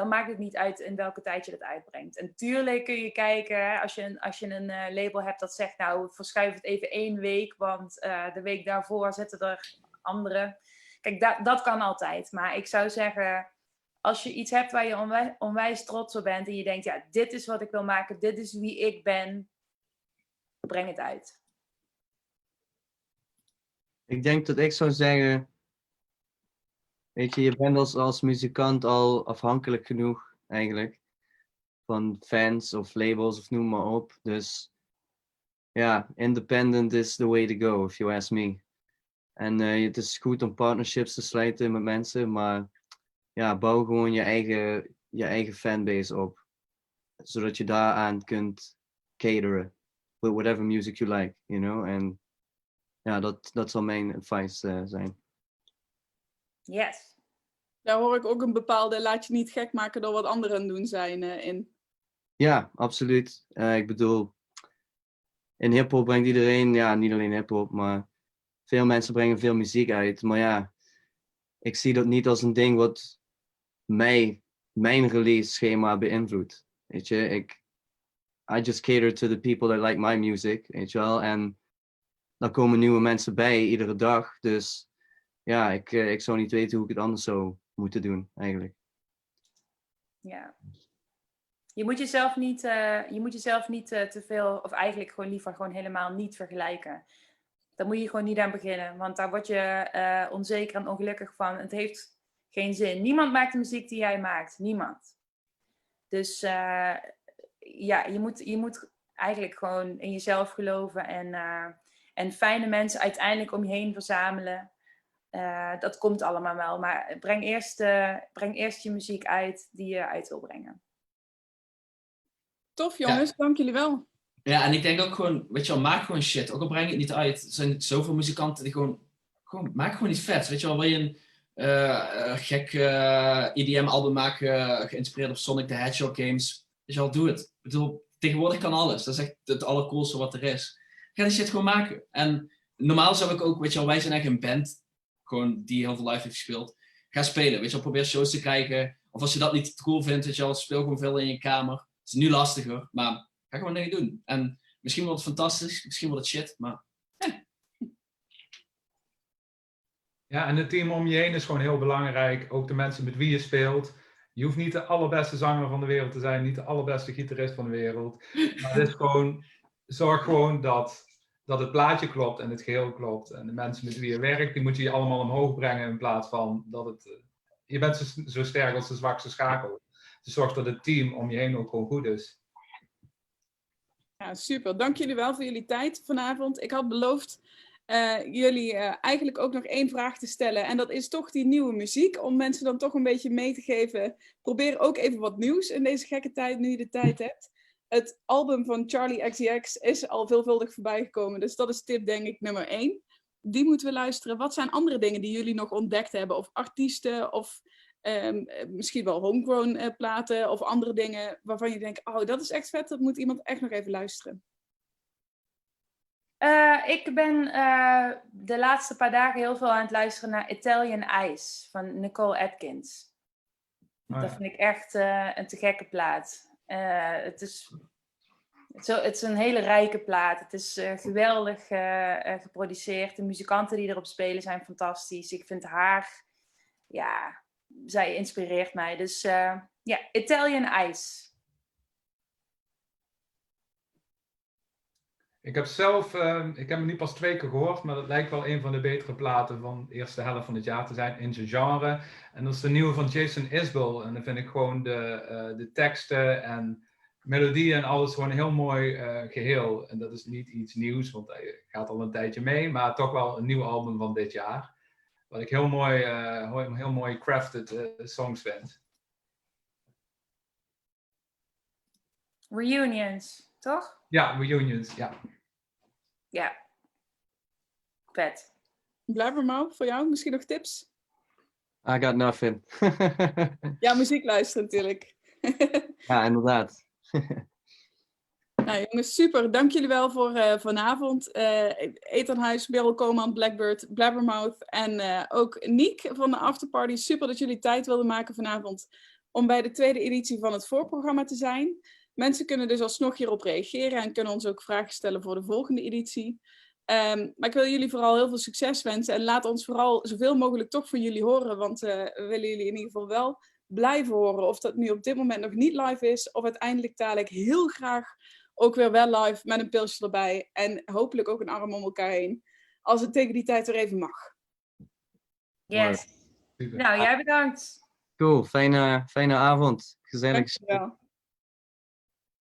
maakt het niet uit in welke tijd je dat uitbrengt. En tuurlijk kun je kijken, hè, als je een label hebt dat zegt, nou, verschuif het even 1 week, want de week daarvoor zitten er andere. Kijk, dat kan altijd. Maar ik zou zeggen, als je iets hebt waar je onwijs trots op bent en je denkt, ja, dit is wat ik wil maken, dit is wie ik ben, breng het uit. Ik denk dat ik zou zeggen, weet je bent als muzikant al afhankelijk genoeg eigenlijk van fans of labels of noem maar op. Dus ja, independent is the way to go, if you ask me. En het is goed om partnerships te sluiten met mensen, maar ja, bouw gewoon je eigen fanbase op. zodat je daaraan kunt cateren. With whatever music you like, you know. En ja, dat zal mijn advice zijn. Yes. Daar hoor ik ook een bepaalde laat je niet gek maken door wat anderen aan het doen zijn in. Ja, absoluut. Ik bedoel, in hiphop brengt iedereen, ja, niet alleen hiphop, maar veel mensen brengen veel muziek uit. Maar ja, ik zie dat niet als een ding wat mijn release schema beïnvloedt. Weet je, I just cater to the people that like my music, weet je wel. En dan komen nieuwe mensen bij iedere dag. Dus ja, ik zou niet weten hoe ik het anders zou moeten doen, eigenlijk. Ja. Je moet jezelf niet te veel, of eigenlijk gewoon liever gewoon helemaal niet vergelijken. Daar moet je gewoon niet aan beginnen, want daar word je onzeker en ongelukkig van. Het heeft geen zin. Niemand maakt de muziek die jij maakt. Niemand. Dus ja, je moet eigenlijk gewoon in jezelf geloven en fijne mensen uiteindelijk om je heen verzamelen. Dat komt allemaal wel, maar breng eerst je muziek uit die je uit wil brengen. Tof jongens, dank jullie wel. Ja, en ik denk ook gewoon, weet je wel, maak gewoon shit. Ook al breng je het niet uit. Er zijn zoveel muzikanten die gewoon maak gewoon iets vets. Weet je wel, wil je een gek EDM-album maken, geïnspireerd op Sonic the Hedgehog games. Weet je wel, doe het. Ik bedoel, tegenwoordig kan alles. Dat is echt het allercoolste wat er is. Ga die shit gewoon maken. En normaal zou ik ook, weet je wel, wij zijn echt een band, gewoon die heel veel live heeft gespeeld. Ga spelen, weet je wel, probeer shows te krijgen. Of als je dat niet cool vindt, weet je wel, speel gewoon veel in je kamer. Het is nu lastiger, maar ga gewoon dingen doen. En misschien wordt het fantastisch, misschien wordt het shit, maar... Ja, en het team om je heen is gewoon heel belangrijk. Ook de mensen met wie je speelt. Je hoeft niet de allerbeste zanger van de wereld te zijn, niet de allerbeste gitarist van de wereld. Maar het is gewoon, zorg gewoon dat het plaatje klopt en het geheel klopt. En de mensen met wie je werkt, die moet je allemaal omhoog brengen in plaats van dat het... je bent zo sterk als de zwakste schakel. Dus zorg dat het team om je heen ook gewoon goed is. Ja, super. Dank jullie wel voor jullie tijd vanavond. Ik had beloofd jullie eigenlijk ook nog 1 vraag te stellen. En dat is toch die nieuwe muziek. Om mensen dan toch een beetje mee te geven. Probeer ook even wat nieuws in deze gekke tijd, nu je de tijd hebt. Het album van Charli XCX is al veelvuldig voorbij gekomen. Dus dat is tip denk ik nummer 1. Die moeten we luisteren. Wat zijn andere dingen die jullie nog ontdekt hebben? Of artiesten of... misschien wel homegrown platen of andere dingen waarvan je denkt, oh, dat is echt vet, dat moet iemand echt nog even luisteren. Ik ben de laatste paar dagen heel veel aan het luisteren naar Italian Ice van Nicole Atkins. Oh, Dat vind ik echt een te gekke plaat. Het is een hele rijke plaat. Het is geweldig geproduceerd. De muzikanten die erop spelen zijn fantastisch. Ik vind haar, ja... zij inspireert mij. Dus ja, Italian Ice. Ik heb zelf, ik heb hem nu pas 2 keer gehoord, maar dat lijkt wel een van de betere platen van de eerste helft van het jaar te zijn in zijn genre. En dat is de nieuwe van Jason Isbell. En dan vind ik gewoon de teksten en melodieën en alles gewoon een heel mooi geheel. En dat is niet iets nieuws, want hij gaat al een tijdje mee, maar toch wel een nieuw album van dit jaar. Wat ik heel mooi crafted songs vind. Reunions, toch? Ja, Reunions, ja. Ja. Vet. Blabbermouth, voor jou misschien nog tips? I got nothing. Ja, muziek luisteren natuurlijk. Ja, inderdaad. Nou jongens, super. Dank jullie wel voor vanavond. Ethanhuis, Merel Koman, Blackbird, Blabbermouth en ook Niek van de Afterparty. Super dat jullie tijd wilden maken vanavond om bij de 2e editie van het voorprogramma te zijn. Mensen kunnen dus alsnog hierop reageren en kunnen ons ook vragen stellen voor de volgende editie. Maar ik wil jullie vooral heel veel succes wensen en laat ons vooral zoveel mogelijk toch van jullie horen, want we willen jullie in ieder geval wel blijven horen. Of dat nu op dit moment nog niet live is, of uiteindelijk dadelijk heel graag ook weer wel live met een pilsje erbij en hopelijk ook een arm om elkaar heen, als het tegen die tijd weer even mag. Yes. Super. Nou, jij bedankt. Cool, fijne avond. Gezellig. Dankjewel.